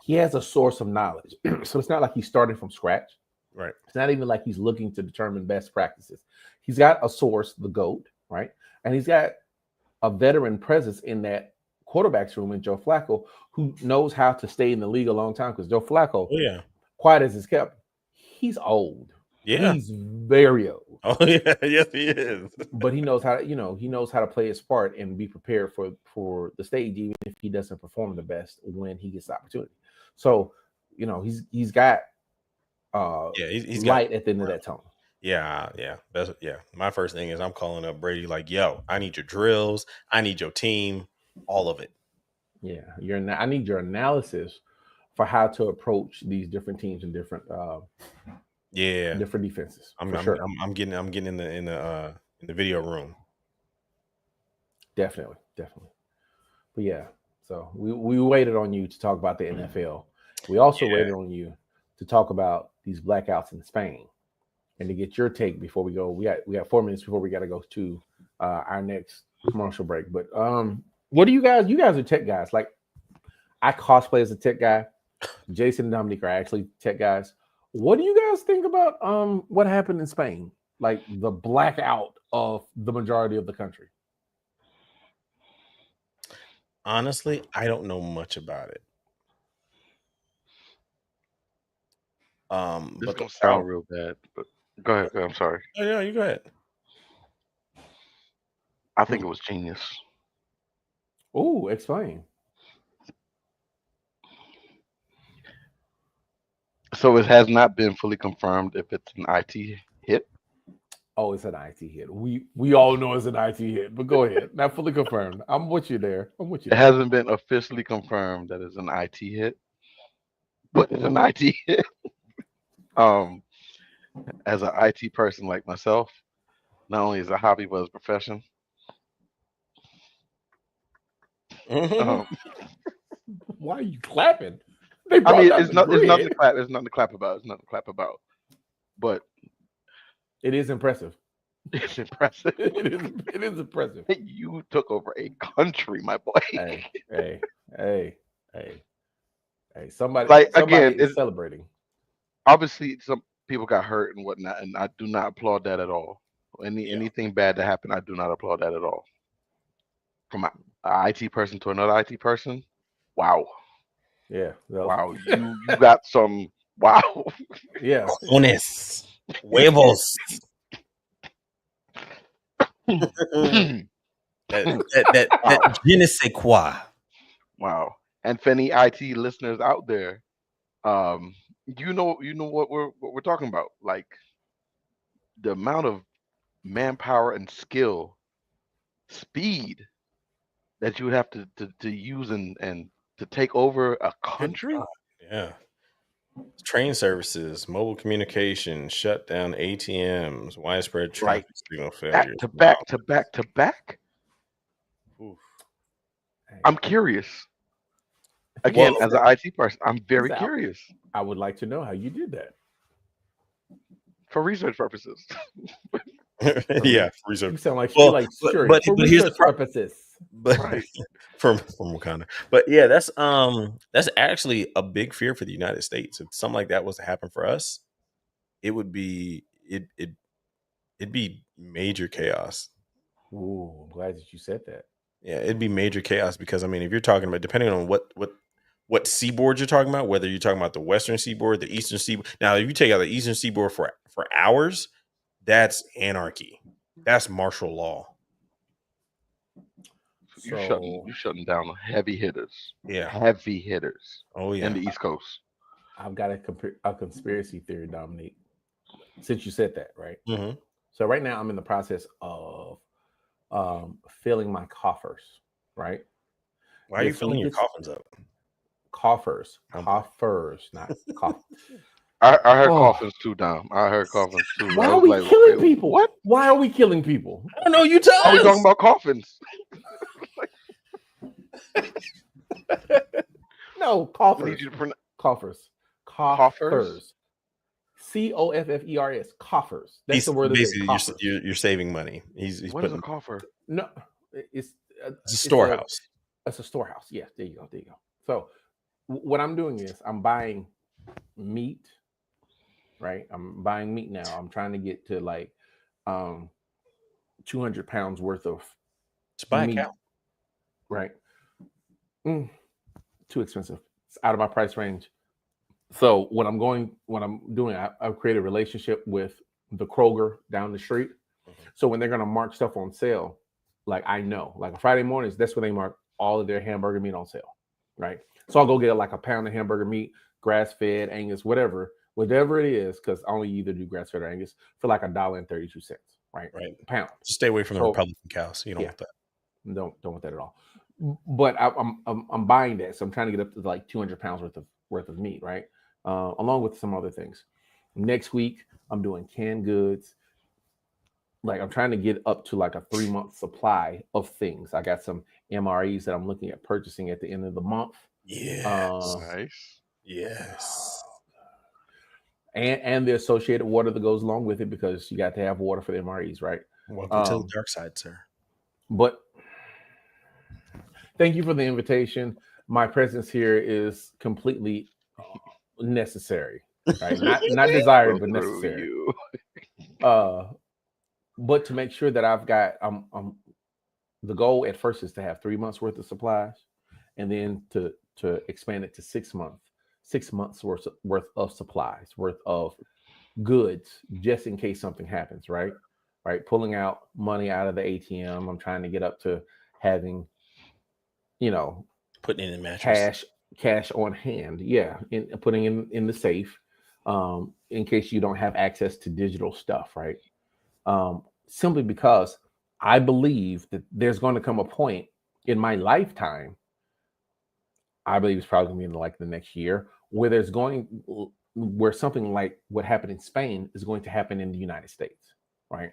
he has a source of knowledge. So it's not like he's starting from scratch. Right. It's not even like he's looking to determine best practices. He's got a source, the GOAT, right? And he's got a veteran presence in that quarterback's room in Joe Flacco, who knows how to stay in the league a long time. Because Joe Flacco, Oh yeah, quiet as it's kept, he's old. yeah. He's very old. Oh yeah, yes he is. But he knows how to, he knows how to play his part and be prepared for the stage, even if he doesn't perform the best when he gets the opportunity. So, he's got Yeah, he's got light at the end of that tunnel. Yeah. My first thing is I'm calling up Brady like, yo, I need your drills, I need your team, all of it. Yeah, I need your analysis for how to approach these different teams and different different defenses. I'm sure. I'm getting in the video room. Definitely. But yeah, so we waited on you to talk about the NFL. We also waited on you to talk about these blackouts in Spain and to get your take before we go. We got 4 minutes before we got to go to our next commercial break. But what do you guys are tech guys. Like, I cosplay as a tech guy. Jason and Dominique are actually tech guys. What do you guys think about what happened in Spain? Like the blackout of the majority of the country. Honestly, I don't know much about it. This but gonna sound real bad, but go ahead. I'm sorry. Oh yeah, you go ahead. I think it was genius. Oh, explain. So it has not been fully confirmed if it's an IT hit. Oh, it's an IT hit. We all know it's an IT hit, but go ahead. Not fully confirmed. I'm with you there. It hasn't been officially confirmed that it's an IT hit, but it's an IT hit. As an IT person like myself, not only as a hobby but as a profession. Why are you clapping? I mean, it's nothing to clap. It's nothing to clap about. It's nothing to clap about. But it is impressive. It's impressive. It is impressive. You took over a country, my boy. Hey. Somebody is celebrating. Obviously, some people got hurt and whatnot, and I do not applaud that at all. Anything bad that happened, I do not applaud that at all. From an IT person to another IT person, wow. Yeah. Wow. You got some. Wow. Yeah. Cojones. Huevos. that je ne sais quoi. Wow. And for any IT listeners out there, you know what we're talking about. Like the amount of manpower and skill, speed that you would have to use and to take over a country. Yeah. Train services, mobile communication, shut down ATMs, widespread traffic signal failures. Back to back. Oof. I'm curious. Again, as an IT person, I'm very curious. I would like to know how you did that. For research purposes. Yeah, research. You sound like you're like sure. But here's the purposes. But right. from Wakanda. But yeah, that's actually a big fear for the United States. If something like that was to happen for us, it would be it'd be major chaos. Ooh, I'm glad that you said that. Yeah, it'd be major chaos because I mean, if you're talking about depending on what seaboard you're talking about, whether you're talking about the Western Seaboard, the Eastern Seaboard. Now, if you take out the Eastern Seaboard for hours, that's anarchy. That's martial law. You're shutting down heavy hitters. Yeah. Heavy hitters. Oh, yeah. In the East Coast. I've got a conspiracy theory, Dominique, since you said that, right? Mm-hmm. So right now I'm in the process of filling my coffers, right? Why are you filling your coffins up? Coffers, not coffers. I heard coffins too, Dom. I heard coffins too. Why are we killing people? What? Why are we killing people? I don't know. You tell us. Are we talking about coffins? No, coffers. I need you to coffers. Coffers. COFFERS. Coffers. That's the word. Basically, you're saving money. He's what is a coffer? No, it's a storehouse. It's a storehouse. Yeah, there you go. So what I'm doing is I'm buying meat. Right, I'm buying meat now. I'm trying to get to like 200 pounds worth of meat. Cow. Right. Too expensive. It's out of my price range. So when I'm doing, I've created a relationship with the Kroger down the street. So when they're gonna mark stuff on sale, like I know, like on Friday mornings, that's when they mark all of their hamburger meat on sale, right? So I'll go get like a pound of hamburger meat, grass fed, Angus, whatever it is, because I only either do grass fed or Angus for like $1.32, right? Right. A pound. Stay away from the So Republican cows. You don't want that. don't want that at all. But I'm buying that, so I'm trying to get up to like 200 pounds worth of meat, right? Along with some other things. Next week I'm doing canned goods. Like I'm trying to get up to like a 3-month supply of things. I got some MREs that I'm looking at purchasing at the end of the month. Yes. Nice. Yes. And the associated water that goes along with it, because you got to have water for the MREs, right? Welcome to the dark side, sir. But thank you for the invitation. My presence here is completely necessary, right? Not desired, but necessary. But to make sure that I've got, the goal at first is to have 3 months worth of supplies, and then to expand it to 6 months worth of supplies, worth of goods, just in case something happens, right? Pulling out money out of the ATM. I'm trying to get up to having, putting it in mattress. cash on hand. Yeah, putting in the safe, in case you don't have access to digital stuff, right? Simply because I believe that there's going to come a point in my lifetime, I believe it's probably going to be in like the next year, where something like what happened in Spain is going to happen in the United States, right?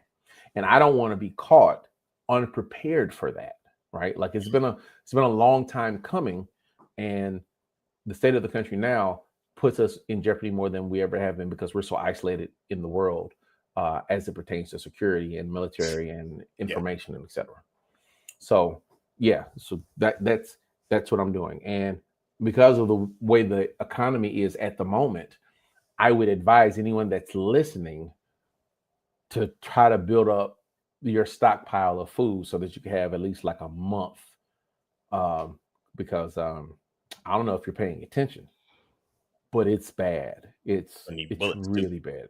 And I don't want to be caught unprepared for that, right? Like it's been a long time coming, and the state of the country now puts us in jeopardy more than we ever have been, because we're so isolated in the world, as it pertains to security and military and information and etc. So that's what I'm doing. And because of the way the economy is at the moment, I would advise anyone that's listening to try to build up your stockpile of food so that you can have at least like a month. Because I don't know if you're paying attention, but it's bad. It's really bad.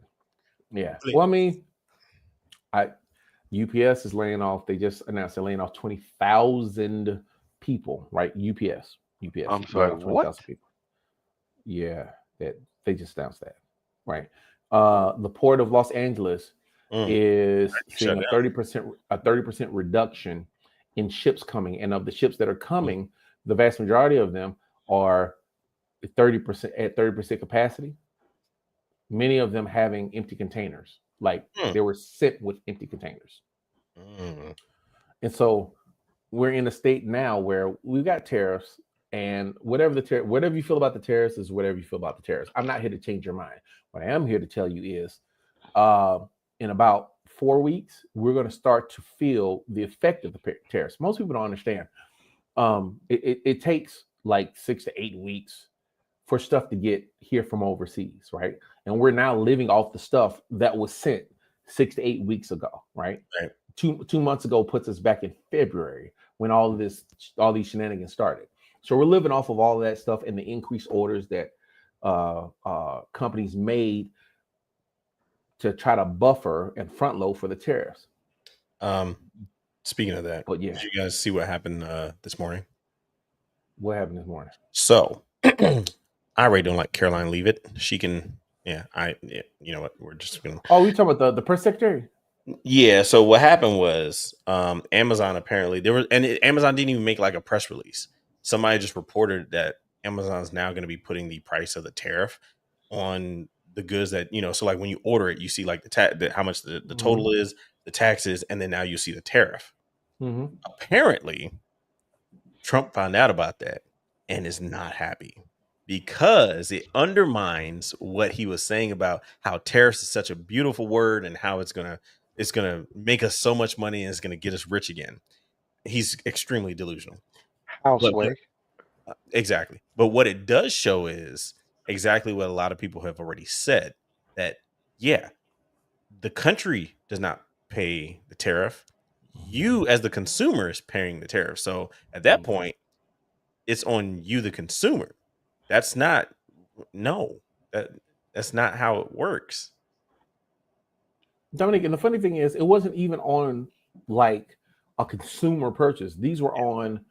Yeah. Well, I mean, UPS is laying off. They just announced they're laying off 20,000 people, right? UPS. I'm sorry, what? People. Yeah, they just announced that, right? The Port of Los Angeles is seeing a 30% reduction in ships coming, and of the ships that are coming, the vast majority of them are 30% capacity. Many of them having empty containers, like they were sent with empty containers. And so we're in a state now where we've got tariffs, and whatever you feel about the tariffs is whatever you feel about the tariffs. I'm not here to change your mind. What I am here to tell you is, in about 4 weeks, we're going to start to feel the effect of the tariffs. Most people don't understand. It takes like 6 to 8 weeks for stuff to get here from overseas, right? And we're now living off the stuff that was sent 6 to 8 weeks ago, right? 2 months ago puts us back in February, when all these shenanigans started. So we're living off of all of that stuff and the increased orders that companies made to try to buffer and front load for the tariffs. Speaking of that, but did you guys see what happened this morning? What happened this morning? So I really don't like Caroline Leavitt. She can, you know what? We're just gonna. Oh, you talking about the press secretary? Yeah. So what happened was, Amazon apparently Amazon didn't even make like a press release. Somebody just reported that Amazon's now going to be putting the price of the tariff on the goods that, so like when you order it, you see like how much the total is, the taxes, and then now you see the tariff. Apparently, Trump found out about that and is not happy, because it undermines what he was saying about how tariffs is such a beautiful word and how it's gonna make us so much money and it's gonna get us rich again. He's extremely delusional. Exactly. But what it does show is exactly what a lot of people have already said, that the country does not pay the tariff. You as the consumer is paying the tariff. So at that point, it's on you, the consumer. That's not that's not how it works. Dominic, and the funny thing is, it wasn't even on like a consumer purchase. These were on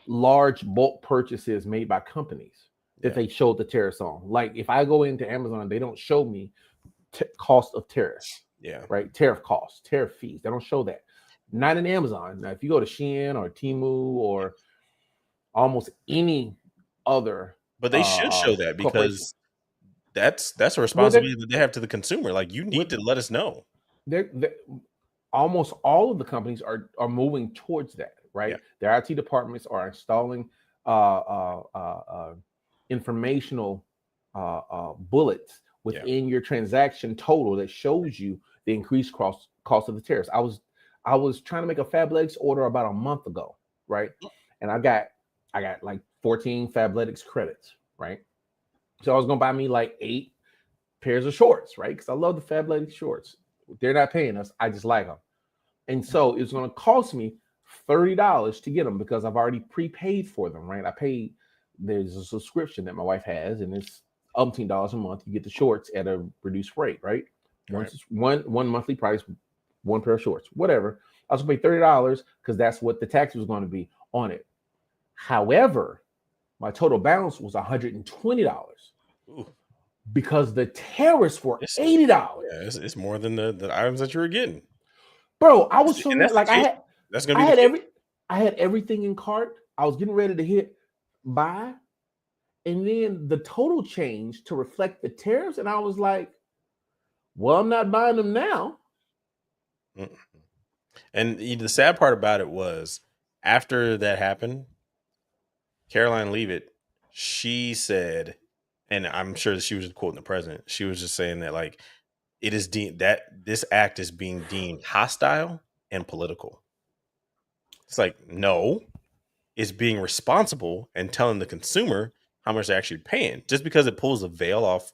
large bulk purchases made by companies that they showed the tariffs on. Like if I go into Amazon, they don't show me cost of tariffs. Yeah. Right. Tariff costs, tariff fees. They don't show that. Not in Amazon. Now, if you go to Shein or Temu or almost any other But they should show that, because that's a responsibility that they have to the consumer. Like, you need to let us know. They're almost all of the companies are moving towards that, right? Their IT departments are installing informational bullets within your transaction total that shows you the increased cost of the tariffs. I was trying to make a Fabletics order about a month ago, right? And I got like 14 Fabletics credits, right? So I was gonna buy me like 8 pairs of shorts, right? Because I love the Fabletics shorts. They're not paying us. I just like them. And so it's going to cost me $30 to get them because I've already prepaid for them, right? There's a subscription that my wife has, and it's $18 a month. You get the shorts at a reduced rate, right? One monthly price, 1 pair of shorts, whatever. I was going to pay $30 because that's what the tax was going to be on it. However, my total balance was $120. Ooh. Because the tariffs were $80. Yeah, it's more than the items that you were getting. Bro, I was so mad. Like I had everything in cart. I was getting ready to hit buy, and then the total changed to reflect the tariffs, and I was like, "Well, I'm not buying them now." And the sad part about it was, after that happened, Caroline Leavitt, she said, and I'm sure that she was quoting the president, she was just saying that, like, it is that this act is being deemed hostile and political. It's like, no, it's being responsible and telling the consumer how much they're actually paying. Just because it pulls the veil off,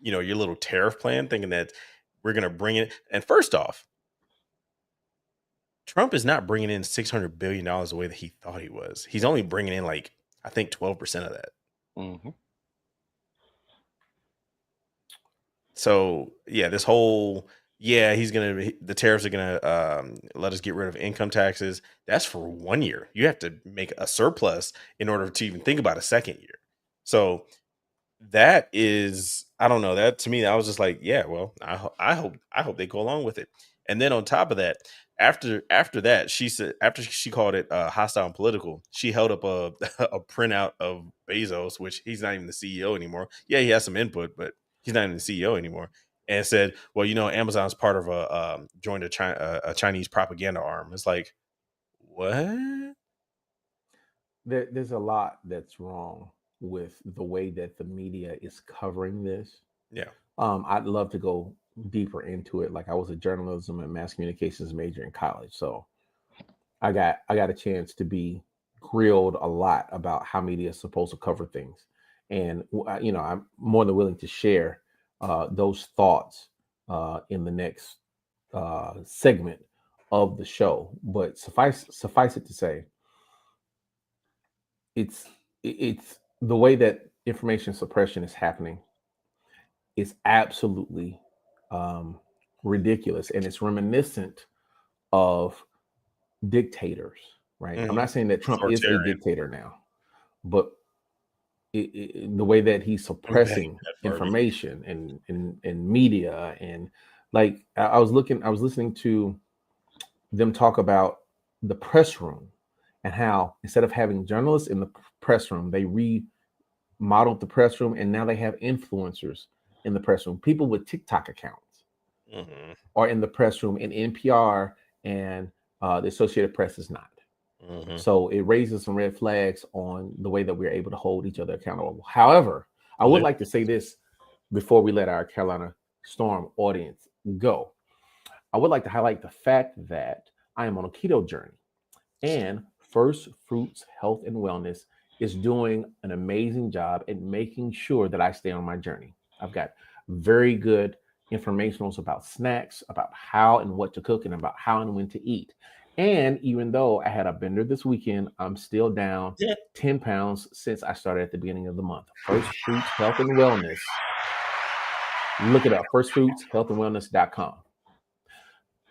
your little tariff plan, thinking that we're going to bring it. And first off, Trump is not bringing in $600 billion the way that he thought he was. He's only bringing in, like, I think 12% of that. Mm-hmm. So yeah, this whole the tariffs are gonna let us get rid of income taxes. That's for 1 year. You have to make a surplus in order to even think about a second year. So that is, I don't know. That, to me, I was just like, yeah, well, I hope they go along with it. And then on top of that, after that, she said, after she called it hostile and political, she held up a printout of Bezos, which he's not even the CEO anymore. Yeah, he has some input, but he's not even the CEO anymore. And said, well, Amazon's part of joined a Chinese propaganda arm. It's like, what? There's a lot that's wrong with the way that the media is covering this. Yeah. I'd love to go deeper into it. Like, I was a journalism and mass communications major in college, so I got a chance to be grilled a lot about how media is supposed to cover things, and I'm more than willing to share those thoughts in the next segment of the show. But suffice it to say, it's the way that information suppression is happening is absolutely ridiculous, and it's reminiscent of dictators, right? I'm not saying that Trump is a dictator now, but the way that he's suppressing information and media, and like I was listening to them talk about the press room and how instead of having journalists in the press room, they remodeled the press room, and now they have influencers in the press room. People with TikTok accounts are in the press room, and NPR and the Associated Press is not. So it raises some red flags on the way that we're able to hold each other accountable. However, I would like to say this before we let our Carolina Storm audience go. I would like to highlight the fact that I am on a keto journey, and First Fruits Health and Wellness is doing an amazing job at making sure that I stay on my journey. I've got very good informationals about snacks, about how and what to cook, and about how and when to eat. And even though I had a bender this weekend, I'm still down Yeah. 10 pounds since I started at the beginning of the month. First Fruits Health and Wellness. Look it up, firstfruitshealthandwellness.com.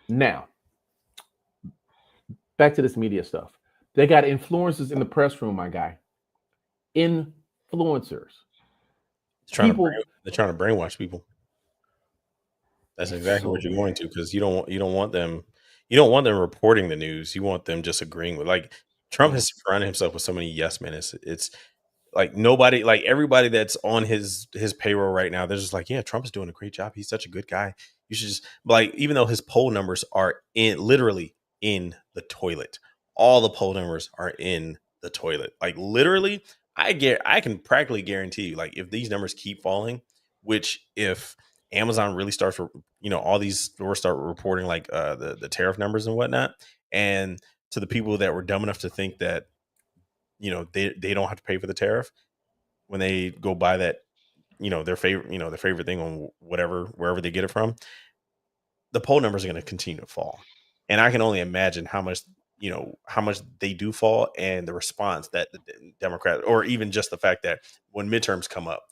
Now, back to this media stuff. They got influencers in the press room, my guy. Influencers. People, They're trying to brainwash people. That's exactly what you're going to, because you don't want them reporting the news. You want them just agreeing with, like, Trump has surrounded himself with so many yes men. It's like nobody, like everybody that's on his payroll right now, they're just like, yeah, Trump is doing a great job. He's such a good guy. You should just, like, even though his poll numbers are literally in the toilet, all the poll numbers are in the toilet. Like, literally, I can practically guarantee you, like, if these numbers keep falling, which if Amazon really starts, all these stores start reporting, like, the tariff numbers and whatnot, and to the people that were dumb enough to think that, they don't have to pay for the tariff when they go buy that, their favorite thing on wherever they get it from, the poll numbers are going to continue to fall. And I can only imagine how much they do fall, and the response that the Democrat, or even just the fact that when midterms come up,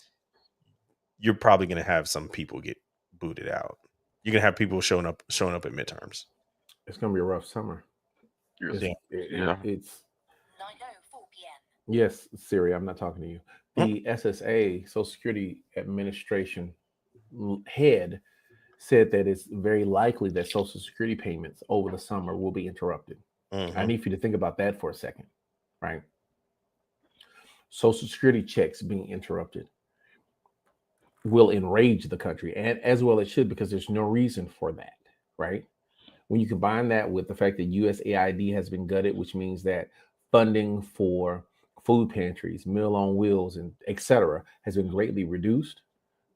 you're probably going to have some people get booted out. You're going to have people showing up at midterms. It's going to be a rough summer. It's 9:04 p.m. Yes, Siri, I'm not talking to you. The SSA, Social Security Administration head, said that it's very likely that Social Security payments over the summer will be interrupted. I need you to think about that for a second, right? Social Security checks being interrupted will enrage the country, and as well it should, because there's no reason for that, right? When you combine that with the fact that USAID has been gutted, which means that funding for food pantries, Meal on Wheels, and etc. has been greatly reduced.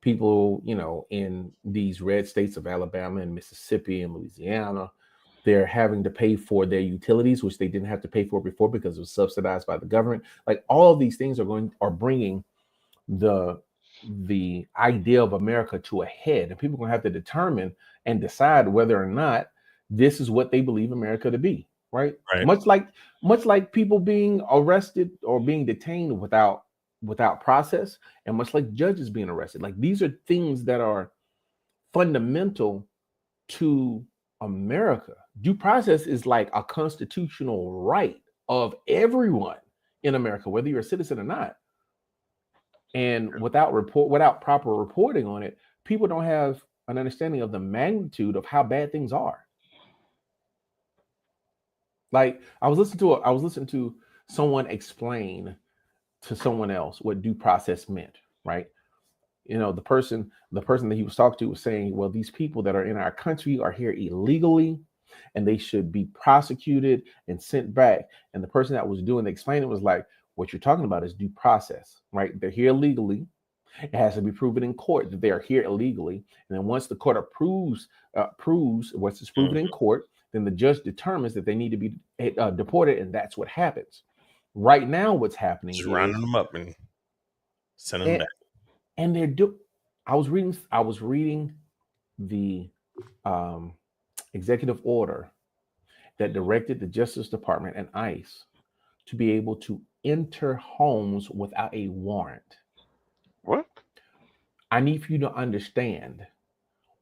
People, in these red states of Alabama and Mississippi and Louisiana, they're having to pay for their utilities, which they didn't have to pay for before because it was subsidized by the government. Like, all of these things are bringing the idea of America to a head, and people are going to have to determine and decide whether or not this is what they believe America to be, right? Much like people being arrested or being detained without process, and much like judges being arrested. Like, these are things that are fundamental to America. Due process is like a constitutional right of everyone in America, whether you're a citizen or not. And without proper reporting on it, people don't have an understanding of the magnitude of how bad things are. Like, I was listening to someone explain to someone else what due process meant, right? The person that he was talking to was saying, well, these people that are in our country are here illegally, and they should be prosecuted and sent back. And the person that was doing the explaining was like, what you're talking about is due process, right? They're here illegally. It has to be proven in court that they are here illegally. And then once the court proves once it's proven in court, then the judge determines that they need to be deported, and that's what happens. Right now, what's happening is rounding them up and sending them back. And I was reading the executive order that directed the Justice Department and ICE to be able to enter homes without a warrant. What? I need for you to understand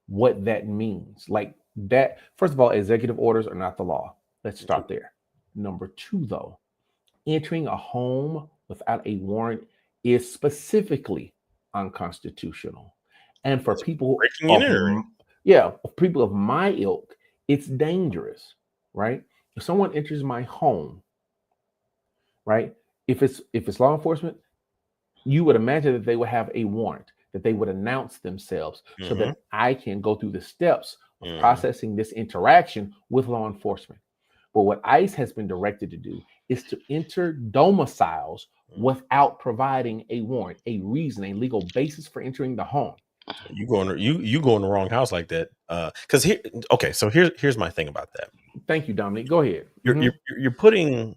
what that means. Like, that, first of all, executive orders are not the law. Let's start there. Number two, though, entering a home without a warrant is specifically unconstitutional. And for people people of my ilk, it's dangerous, right? If someone enters my home, right? If it's law enforcement, you would imagine that they would have a warrant, that they would announce themselves so that I can go through the steps of processing this interaction with law enforcement. But what ICE has been directed to do is to enter domiciles without providing a warrant, a reason, a legal basis for entering the home. You go in the wrong house like that. Because here's my thing about that. Thank you, Dominic. Go ahead. You're putting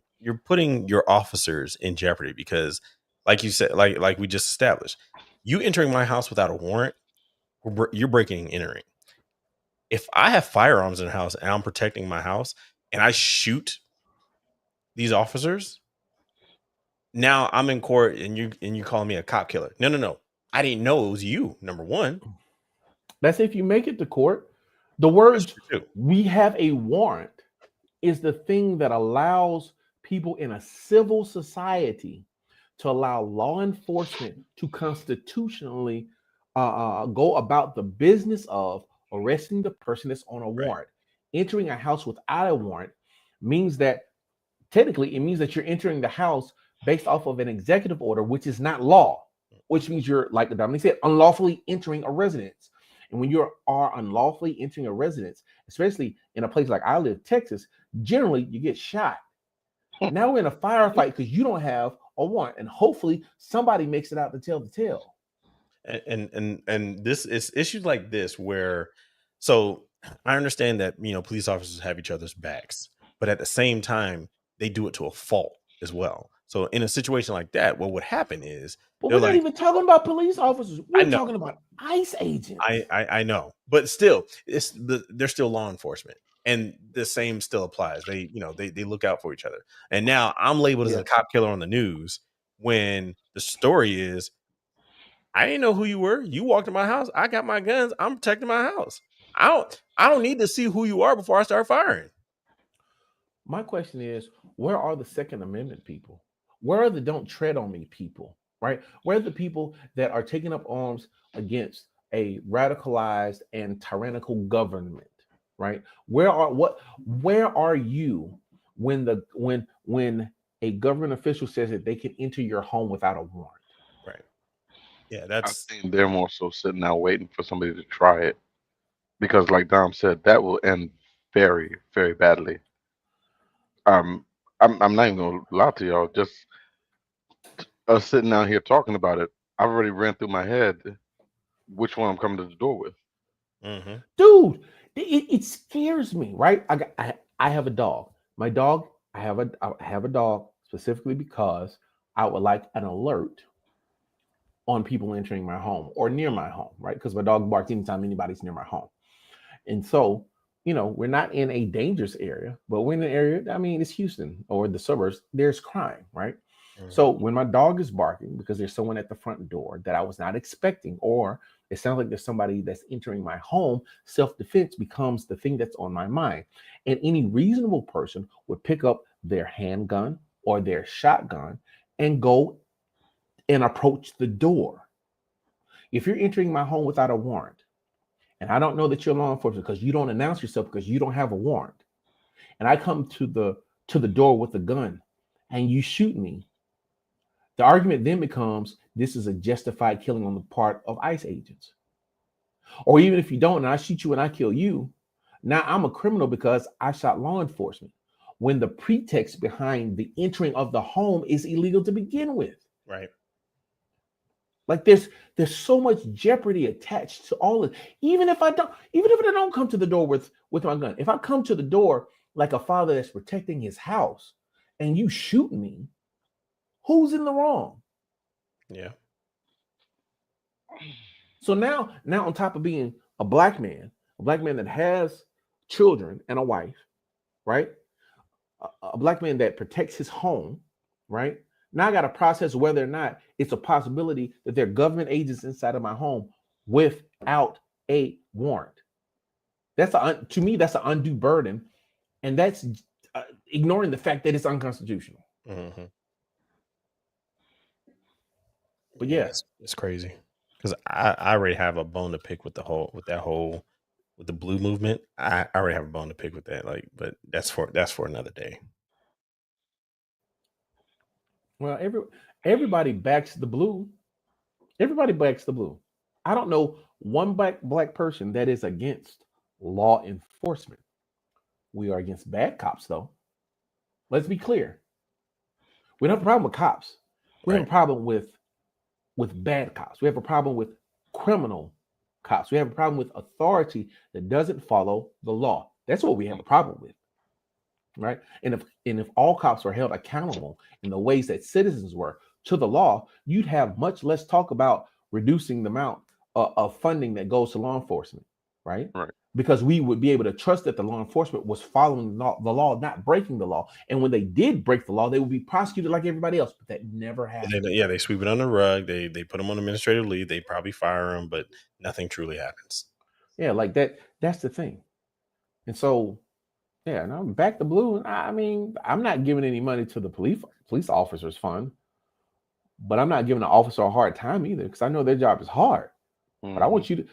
your officers in jeopardy, because, like you said, like we just established, you entering my house without a warrant, you're breaking and entering. If I have firearms in the house and I'm protecting my house, and I shoot these officers, now I'm in court and you call me a cop killer. No. I didn't know it was you, number one. That's if you make it to court. The That's words true, too. "we have a warrant" is the thing that allows people in a civil society to allow law enforcement to constitutionally go about the business of arresting the person that's on a warrant. Entering a house without a warrant means that technically it means that you're entering the house based off of an executive order, which is not law, which means you're, like Dominic said, unlawfully entering a residence. And when you are unlawfully entering a residence, especially in a place like I live, Texas, generally you get shot. Now we're in a firefight because you don't have a warrant, and hopefully somebody makes it out to tell the tale. And this is issues like this where, so I understand that police officers have each other's backs, but at the same time they do it to a fault as well. So in a situation like that, what would happen is, but they're we're not even talking about police officers. We're talking about ICE agents. I know, but still, they're still law enforcement, and the same still applies. They they look out for each other. And now I'm labeled as a cop killer on the news when the story is, I didn't know who you were. You walked in my house. I got my guns. I'm protecting my house. I don't need to see who you are before I start firing. My question is, where are the Second Amendment people? Where are the "don't tread on me" people? Right? Where are the people that are taking up arms against a radicalized and tyrannical government? Right? Where are you when a government official says that they can enter your home without a warrant? Right. Yeah, I think they're more so sitting out waiting for somebody to try it, because, like Dom said, that will end very, very badly. I'm not even gonna lie to y'all. Just us sitting out here talking about it, I've already ran through my head which one I'm coming to the door with. Mm-hmm. Dude, it scares me, right? I have a dog. My dog, I have a dog specifically because I would like an alert on people entering my home or near my home, right? Because my dog barks anytime anybody's near my home. And so, we're not in a dangerous area, but we're in an area, I mean, it's Houston or the suburbs, there's crime, right? Mm-hmm. So when my dog is barking because there's someone at the front door that I was not expecting, or it sounds like there's somebody that's entering my home, self-defense becomes the thing that's on my mind. And any reasonable person would pick up their handgun or their shotgun and go and approach the door. If you're entering my home without a warrant, and I don't know that you're law enforcement because you don't announce yourself because you don't have a warrant, and I come to the door with a gun and you shoot me, the argument then becomes this is a justified killing on the part of ICE agents. Or even if you don't, and I shoot you and I kill you, now I'm a criminal because I shot law enforcement, when the pretext behind the entering of the home is illegal to begin with. Right. Like there's so much jeopardy attached to all of it. Even if I don't come to the door with my gun, if I come to the door like a father that's protecting his house and you shoot me, who's in the wrong? Yeah. So now on top of being a black man that has children and a wife, right? A black man that protects his home, right? Now I got to process whether or not it's a possibility that there are government agents inside of my home without a warrant. To me, that's an undue burden, and that's ignoring the fact that it's unconstitutional. Mm-hmm. But yeah, it's crazy because I already have a bone to pick with with the blue movement. I already have a bone to pick with that. But that's for another day. Well, everybody backs the blue. Everybody backs the blue. I don't know one black person that is against law enforcement. We are against bad cops, though. Let's be clear. We don't have a problem with cops. We have a problem with bad cops. We have a problem with criminal cops. We have a problem with authority that doesn't follow the law. That's what we have a problem with, right? And if all cops were held accountable in the ways that citizens were to the law, you'd have much less talk about reducing the amount of funding that goes to law enforcement, right? Right. because we would be able to trust that the law enforcement was following the law, not breaking the law. And when they did break the law, they would be prosecuted like everybody else. But that never happened. They sweep it under the rug. They put them on administrative leave. They probably fire them, but nothing truly happens. Yeah, like that. That's the thing. And so, yeah, and I'm back to blue. I mean, I'm not giving any money to the police officers fund, but I'm not giving the officer a hard time either, because I know their job is hard. But I want you to,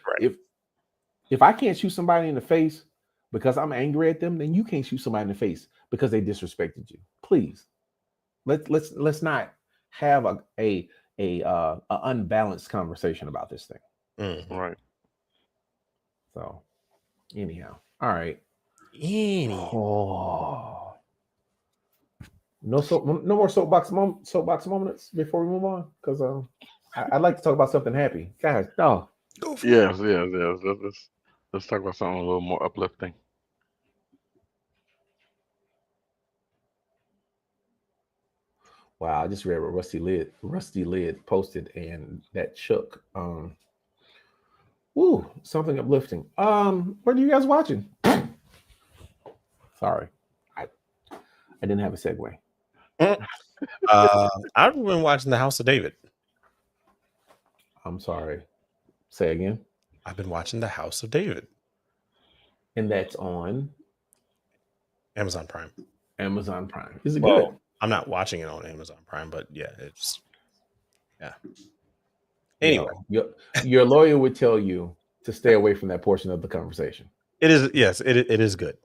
if I can't shoot somebody in the face because I'm angry at them, then you can't shoot somebody in the face because they disrespected you. Please, let's not have a unbalanced conversation about this thing. Right. So, anyhow, all right. Oh. No more soapbox moments before we move on, because I'd like to talk about something happy, guys. Oh, Yes. Let's talk about something a little more uplifting. wow! I just read what Rusty Lid posted, and that shook. Something uplifting. What are you guys watching? Sorry, I didn't have a segue. I've been watching The House of David. I'm sorry. Say again. I've been watching The House of David. And that's on Amazon Prime. Amazon Prime. Is it good? I'm not watching it on Amazon Prime, but yeah. Anyway. Your lawyer would tell you to stay away from that portion of the conversation. It is, yes, it is good.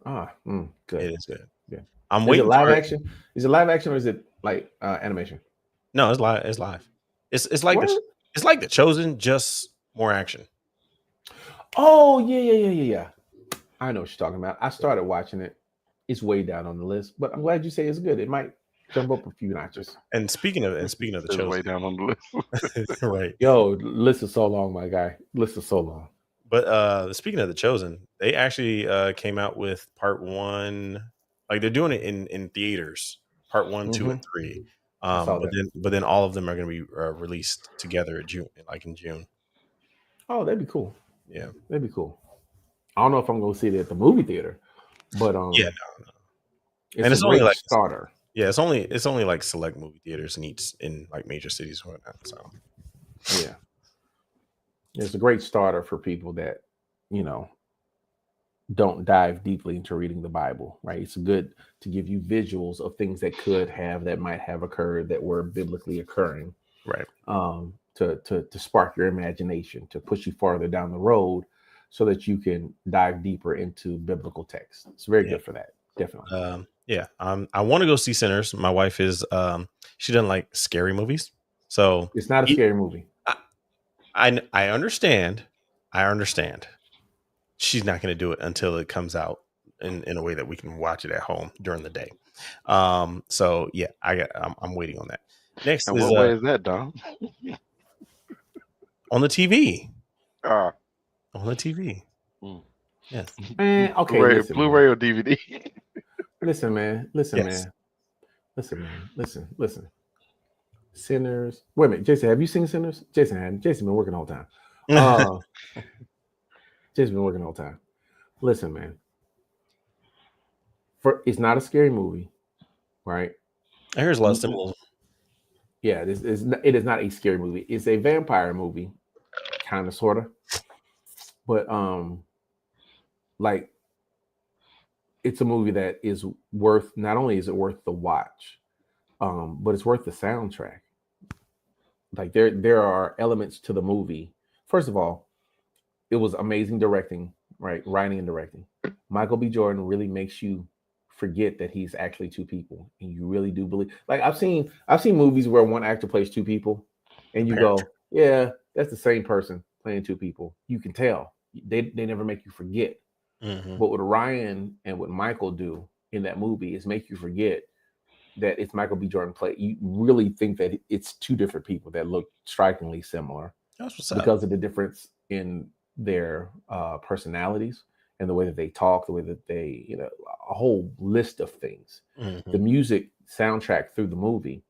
Good. It is good. Yeah. I'm waiting. Is it live action? Is it live action or is it like animation? No, it's live. It's live. It's like it's like The Chosen, just more action. Oh yeah. I know what you're talking about. I started watching it. It's way down on the list, but I'm glad you say it's good. It might jump up a few notches. And speaking of The Chosen, way down on the list. right? Yo, list is so long, my guy. List is so long. But speaking of The Chosen, they actually came out with part 1. Like they're doing it in theaters, part 1, 2, and 3. But then all of them are going to be released together in June. Oh, that'd be cool. Yeah, that'd be cool. I don't know if I'm going to see it at the movie theater, but no. It's only like starter. Yeah, it's only like select movie theaters in like major cities or whatnot. So yeah, it's a great starter for people that don't dive deeply into reading the Bible, right? It's good to give you visuals of things that might have occurred, that were biblically occurring, right? To spark your imagination, to push you farther down the road, so that you can dive deeper into biblical text. It's very good for that, definitely. I want to go see Sinners. My wife is she doesn't like scary movies, so it's not a scary movie. I understand. She's not going to do it until it comes out in a way that we can watch it at home during the day. So yeah, I'm waiting on that. Next, and what way is that, Dom? On the TV. On the TV. Yes. Man, okay. Blu-ray or DVD? Listen, man. Listen. Sinners. Wait a minute, Jason. Have you seen Sinners? Jason hadn't. Jason been working all the time. Jason been working all the time. Listen, man. It's not a scary movie, right? I hear there's a lot of symbolism. Yeah, it is not a scary movie. It's a vampire movie, kind of, sort of. But like, it's a movie that is worth. Not only is it worth the watch, but it's worth the soundtrack. Like there are elements to the movie. First of all, it was amazing directing, right? Writing and directing. Michael B. Jordan really makes you forget that he's actually two people, and you really do believe. Like I've seen movies where one actor plays two people, and you go, yeah, that's the same person playing two people. You can tell. They never make you forget. Mm-hmm. But what Ryan and what Michael do in that movie is make you forget that it's Michael B. Jordan play. You really think that it's two different people that look strikingly similar. That's what's because of the difference in their personalities and the way that they talk, the way that they, a whole list of things. Mm-hmm. The music soundtrack through the movie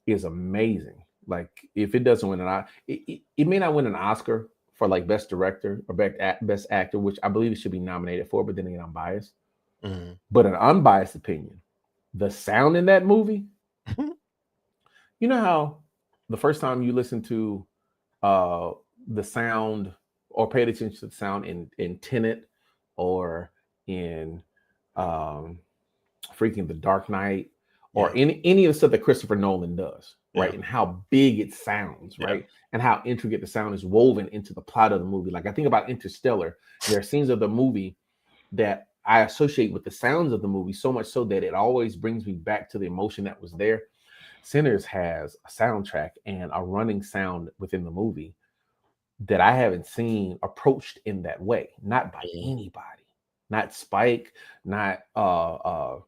is amazing. Like if it doesn't win it may not win an Oscar for like best director or best actor, which I believe it should be nominated for, but then again, I'm biased. But an unbiased opinion, the sound in that movie, you know how the first time you listen to the sound or paid attention to the sound in Tenet or in freaking The Dark Knight or any of the stuff that Christopher Nolan does, right? And how big it sounds, right? And how intricate the sound is woven into the plot of the movie. Like I think about Interstellar, there are scenes of the movie that I associate with the sounds of the movie so much so that it always brings me back to the emotion that was there. Sinners has a soundtrack and a running sound within the movie that I haven't seen approached in that way, not by anybody, not Spike, not my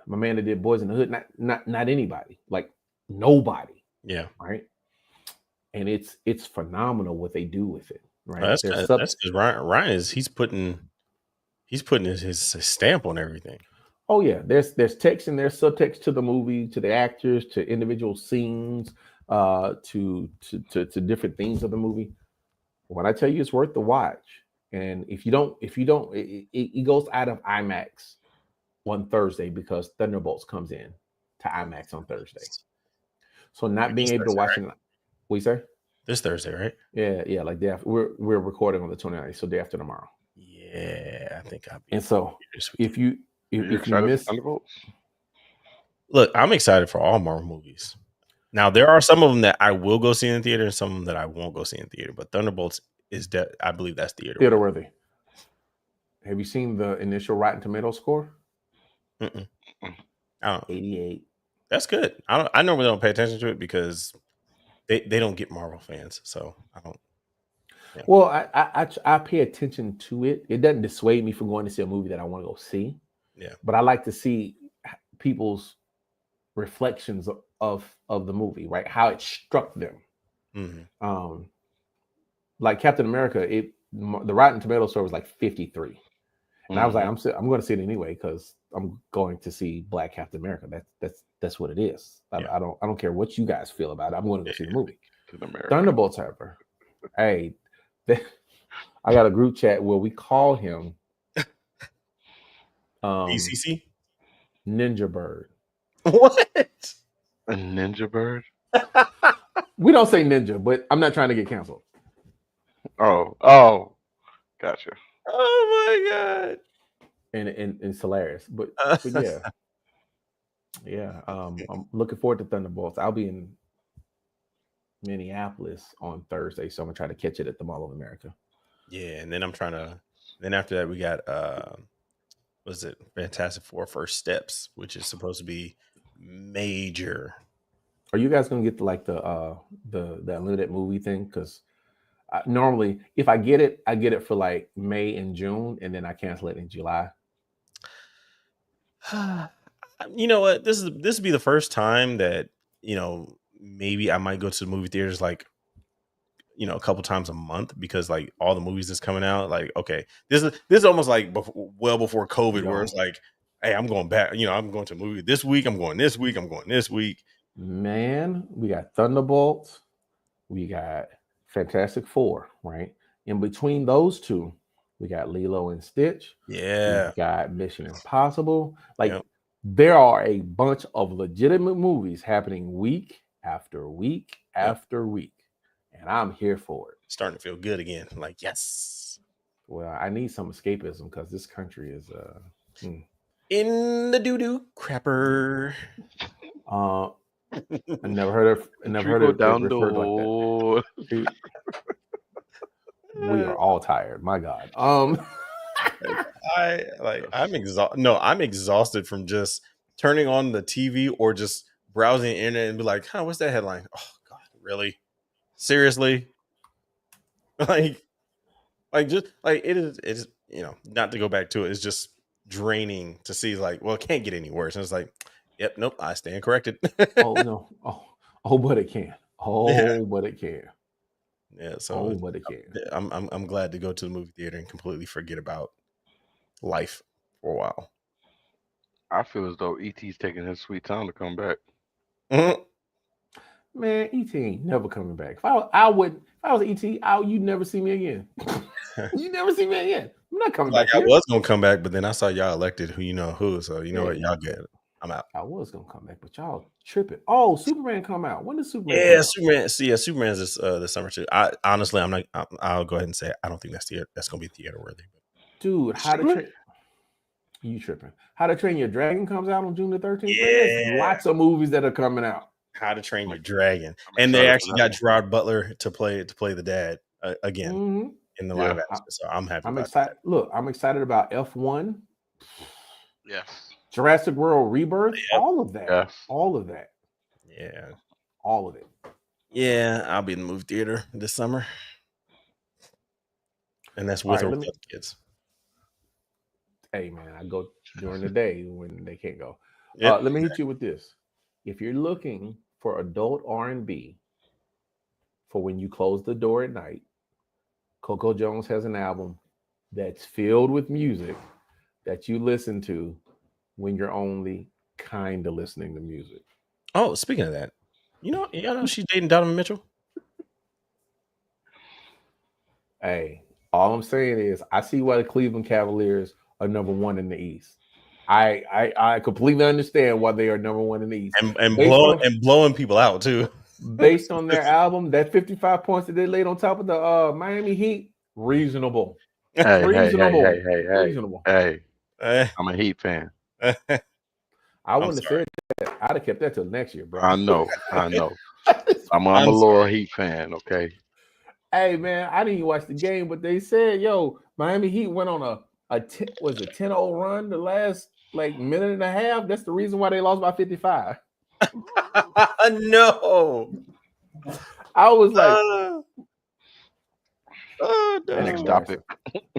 man that did Boys in the Hood, not anybody, like nobody. Yeah. Right. And it's phenomenal what they do with it. Right. That's because Ryan is he's putting his stamp on everything. Oh yeah, there's text and there's subtext to the movie, to the actors, to individual scenes, to different things of the movie. When I tell you it's worth the watch, and if you don't, it goes out of IMAX on Thursday because Thunderbolts comes in to IMAX on Thursday. So not being able to watch it, what you say? This Thursday, right? Yeah, like day after, we're recording on the 29th, so day after tomorrow. Yeah, I think I'll be. And so if you miss Thunderbolts? Look, I'm excited for all Marvel movies. Now there are some of them that I will go see in the theater, and some of them that I won't go see in the theater. But Thunderbolts is I believe that's theater worthy. Have you seen the initial Rotten Tomatoes score? 88. That's good. I normally don't pay attention to it because they don't get Marvel fans, so I don't. Yeah. Well, I pay attention to it. It doesn't dissuade me from going to see a movie that I want to go see. Yeah. But I like to see people's reflections of the movie, right? How it struck them. Mm-hmm. Like Captain America, the Rotten Tomatoes score was like 53. And I was like, I'm going to see it anyway because I'm going to see Black Captain America. That's what it is. I don't care what you guys feel about it. I'm going to go see the movie. Thunderbolts, however, hey, I got a group chat where we call him BCC Ninja Bird. What? A ninja bird? We don't say ninja, but I'm not trying to get canceled. Oh, gotcha. Oh my god! And it's hilarious, but yeah. I'm looking forward to Thunderbolts. I'll be in Minneapolis on Thursday, so I'm gonna try to catch it at the Mall of America. Yeah, and then I'm trying to. Then after that, we got was it Fantastic Four: First Steps, which is supposed to be major. Are you guys gonna get the unlimited movie thing? Because normally, if I get it for like May and June, and then I cancel it in July. You know what? This would be the first time that maybe I might go to the movie theaters like a couple times a month because like all the movies that's coming out. Like, okay, this is almost like well before COVID, where it's like, hey, I'm going back. I'm going to a movie this week. I'm going this week. I'm going this week. Man, we got Thunderbolts, we got Fantastic Four, right? In between those two, we got Lilo and Stitch. Yeah. We got Mission Impossible. Like there are a bunch of legitimate movies happening week after week after week. And I'm here for it. Starting to feel good again. Like, yes. Well, I need some escapism because this country is in the doo-doo crapper. I never heard it down referred like that. We are all tired. My God. I'm exhausted. No, I'm exhausted from just turning on the TV or just browsing the internet and be like, huh, what's that headline? Oh God, really? Seriously? Like just like it is, not to go back to it, it's just draining to see like, well, it can't get any worse. And it's like, yep, nope, I stand corrected. Oh no. Oh, but it can. But it can. Yeah, so but it can. I'm glad to go to the movie theater and completely forget about life for a while. I feel as though E.T.'s taking his sweet time to come back. Mm-hmm. Man, ET ain't never coming back. If I was ET, you'd never see me again. You never see me again. I'm not coming Like back I here. was gonna come back, but then I saw y'all elected who you know who. So you know what, y'all get it. I'm out. I was gonna come back, but y'all tripping. Oh, Superman come out. When does Superman come Yeah, out? Superman. See, yeah, Superman's this summer too. I honestly, I'm not. I'll go ahead and say I don't think that's gonna be theater worthy. Dude, you tripping? How to Train Your Dragon comes out on June the 13th. Yeah, Man, there's lots of movies that are coming out. How to Train Your Dragon, I'm and they excited for actually that got one. Gerard Butler to play the dad again in the live action. So I'm happy. I'm about excited. that. Look, I'm excited about F1, Yes. Jurassic World Rebirth, Yep. all of that. Yes. All of that. Yeah. All of it. Yeah, I'll be in the movie theater this summer. And that's with or without the kids. Hey man, I go during the day when they can't go. Yep. Let me hit you with this. If you're looking for adult R&B for when you close the door at night, Coco Jones has an album that's filled with music that you listen to when you're only kind of listening to music. Oh, speaking of that, you know she's dating Donovan Mitchell. Hey, all I'm saying is I see why the Cleveland Cavaliers are number one in the East. I completely understand why they are number one in the East. And blowing people out too. Based on their album, that 55 points that they laid on top of the Miami Heat, reasonable. Hey, reasonable. Reasonable. Hey. I'm a Heat fan. I wouldn't have said that. I'd have kept that till next year, bro. I know. I'm a loyal Heat fan, okay? Hey man, I didn't watch the game, but they said, yo, Miami Heat went on a 10-0 run the last minute and a half. That's the reason why they lost by 55. No. I was like, next topic.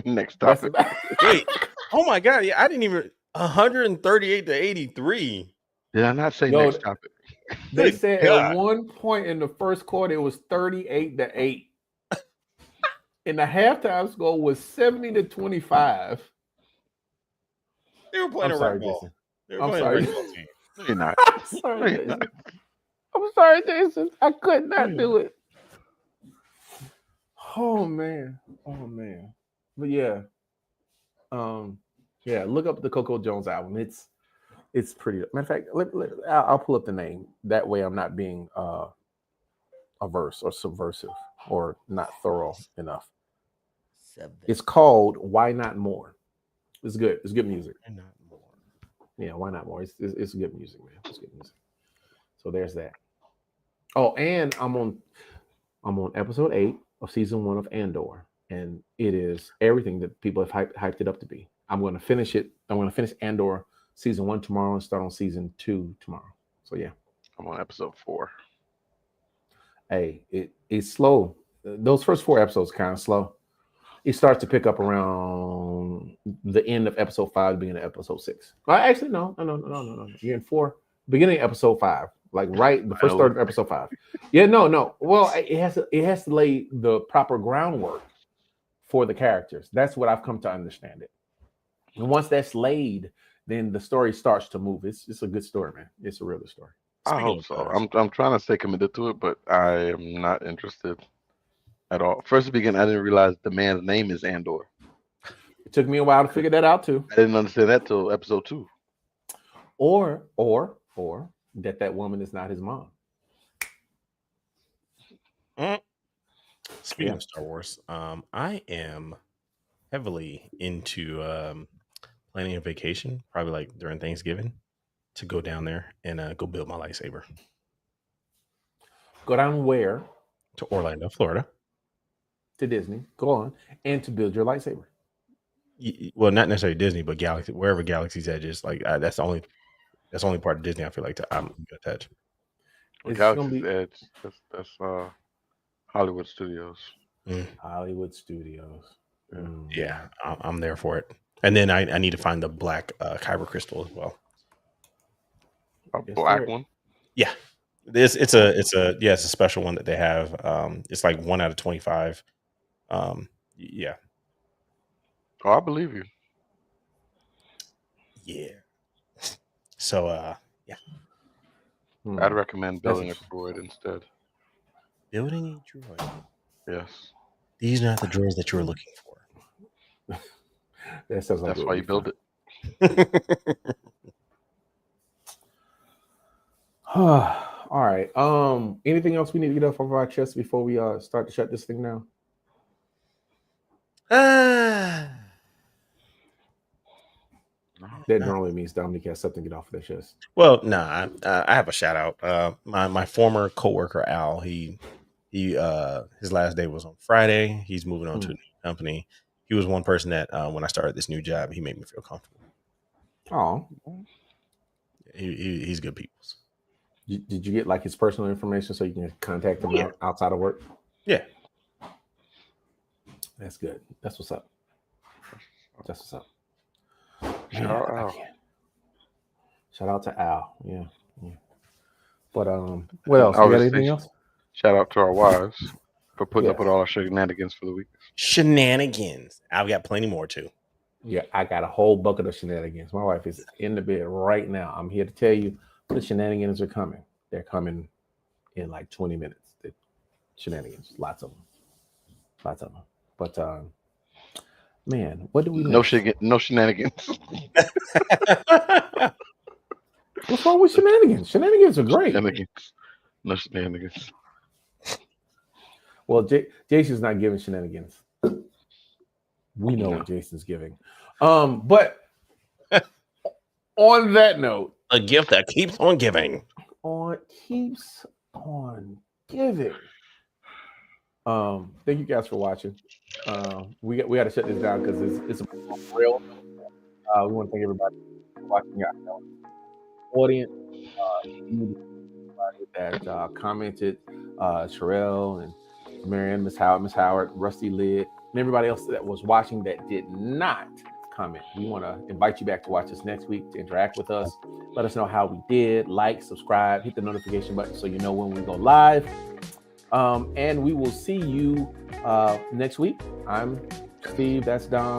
Next topic. Wait. Oh my god, yeah, I didn't even 138 to 83. Did I not say next topic? They said at one point in the first quarter it was 38 to 8. And the halftime score was 70 to 25. They were playing rec ball. They were playing rec ball team. No, you're not. I'm sorry, Jason. I could not do it. Oh man. But yeah. Look up the Coco Jones album. It's pretty. Matter of fact, I'll pull up the name. That way I'm not being averse or subversive or not thorough enough. It's called Why Not More. It's good. It's good music. Why Not More? Yeah, Why Not More? It's good music, man. It's good music. So there's that. Oh, and I'm on episode 8 of season 1 of Andor, and it is everything that people have hyped it up to be. I'm going to finish it. I'm going to finish Andor season 1 tomorrow and start on season 2 tomorrow. So yeah, I'm on episode 4. Hey, it's slow. Those first 4 episodes kind of slow. It starts to pick up around the end of episode 5, beginning of episode 6. Well, actually, no. You're in 4, beginning of episode 5, like right the first third of episode 5. Yeah, no. Well, it has to lay the proper groundwork for the characters. That's what I've come to understand it. And once that's laid, then the story starts to move. It's a good story, man. It's a real good story. I hope so. I'm trying to stay committed to it, but I am not interested at all. First to begin, I didn't realize the man's name is Andor. It took me a while to figure that out too. I didn't understand that till episode 2. Or that woman is not his mom. Speaking of Star Wars, I am heavily into planning a vacation, probably like during Thanksgiving, to go down there and go build my lightsaber. Go down where? To Orlando, Florida. To Disney. Go on. And to build your lightsaber. Well, not necessarily Disney, but Galaxy, wherever Galaxy's Edge is. Like that's the only part of Disney I feel like I'm gonna touch. Well, Galaxy's Edge. That's Hollywood Studios. Hollywood Studios. Yeah, I'm there for it. And then I need to find the black kyber crystal as well. A black one? Yeah. It's a special one that they have. It's like 1 out of 25. Yeah. Oh, I believe you. Yeah. So yeah. I'd recommend That's building a droid instead. Building a droid. Yes. These are not the droids that you were looking for. That sounds like That's why you build it. All right. Anything else we need to get off of our chest before we start to shut this thing down? That normally means Dominic has something to get off of their chest. Well, nah, I have a shout out. My former coworker Al, he his last day was on Friday. He's moving on to a new company. He was one person that when I started this new job, he made me feel comfortable. Oh, he's good people. Did you get like his personal information so you can contact him outside of work? Yeah, that's good. That's what's up. That's what's up. Shout out to Al. Yeah. But what else? You got anything else? Shout out to our wives for putting up with all our shenanigans for the week. Shenanigans. I've got plenty more too. Yeah, I got a whole bucket of shenanigans. My wife is in the bed right now. I'm here to tell you the shenanigans are coming. They're coming in like 20 minutes. The shenanigans, lots of them. But man, what do we know? No shenanigans. What's wrong with shenanigans? Shenanigans are great. No shenanigans. Well, Jason's not giving shenanigans. We know what Jason's giving. But on that note, a gift that keeps on giving. Keeps on giving. Thank you guys for watching. We got to shut this down because it's real. We want to thank everybody for watching. Our audience, that commented, Sherelle and Marianne, Miss Howard, Rusty Lid, and everybody else that was watching that did not comment. We want to invite you back to watch us next week, to interact with us. Let us know how we did. Like, subscribe, hit the notification button so you know when we go live. And we will see you next week. I'm Steve. That's Dom.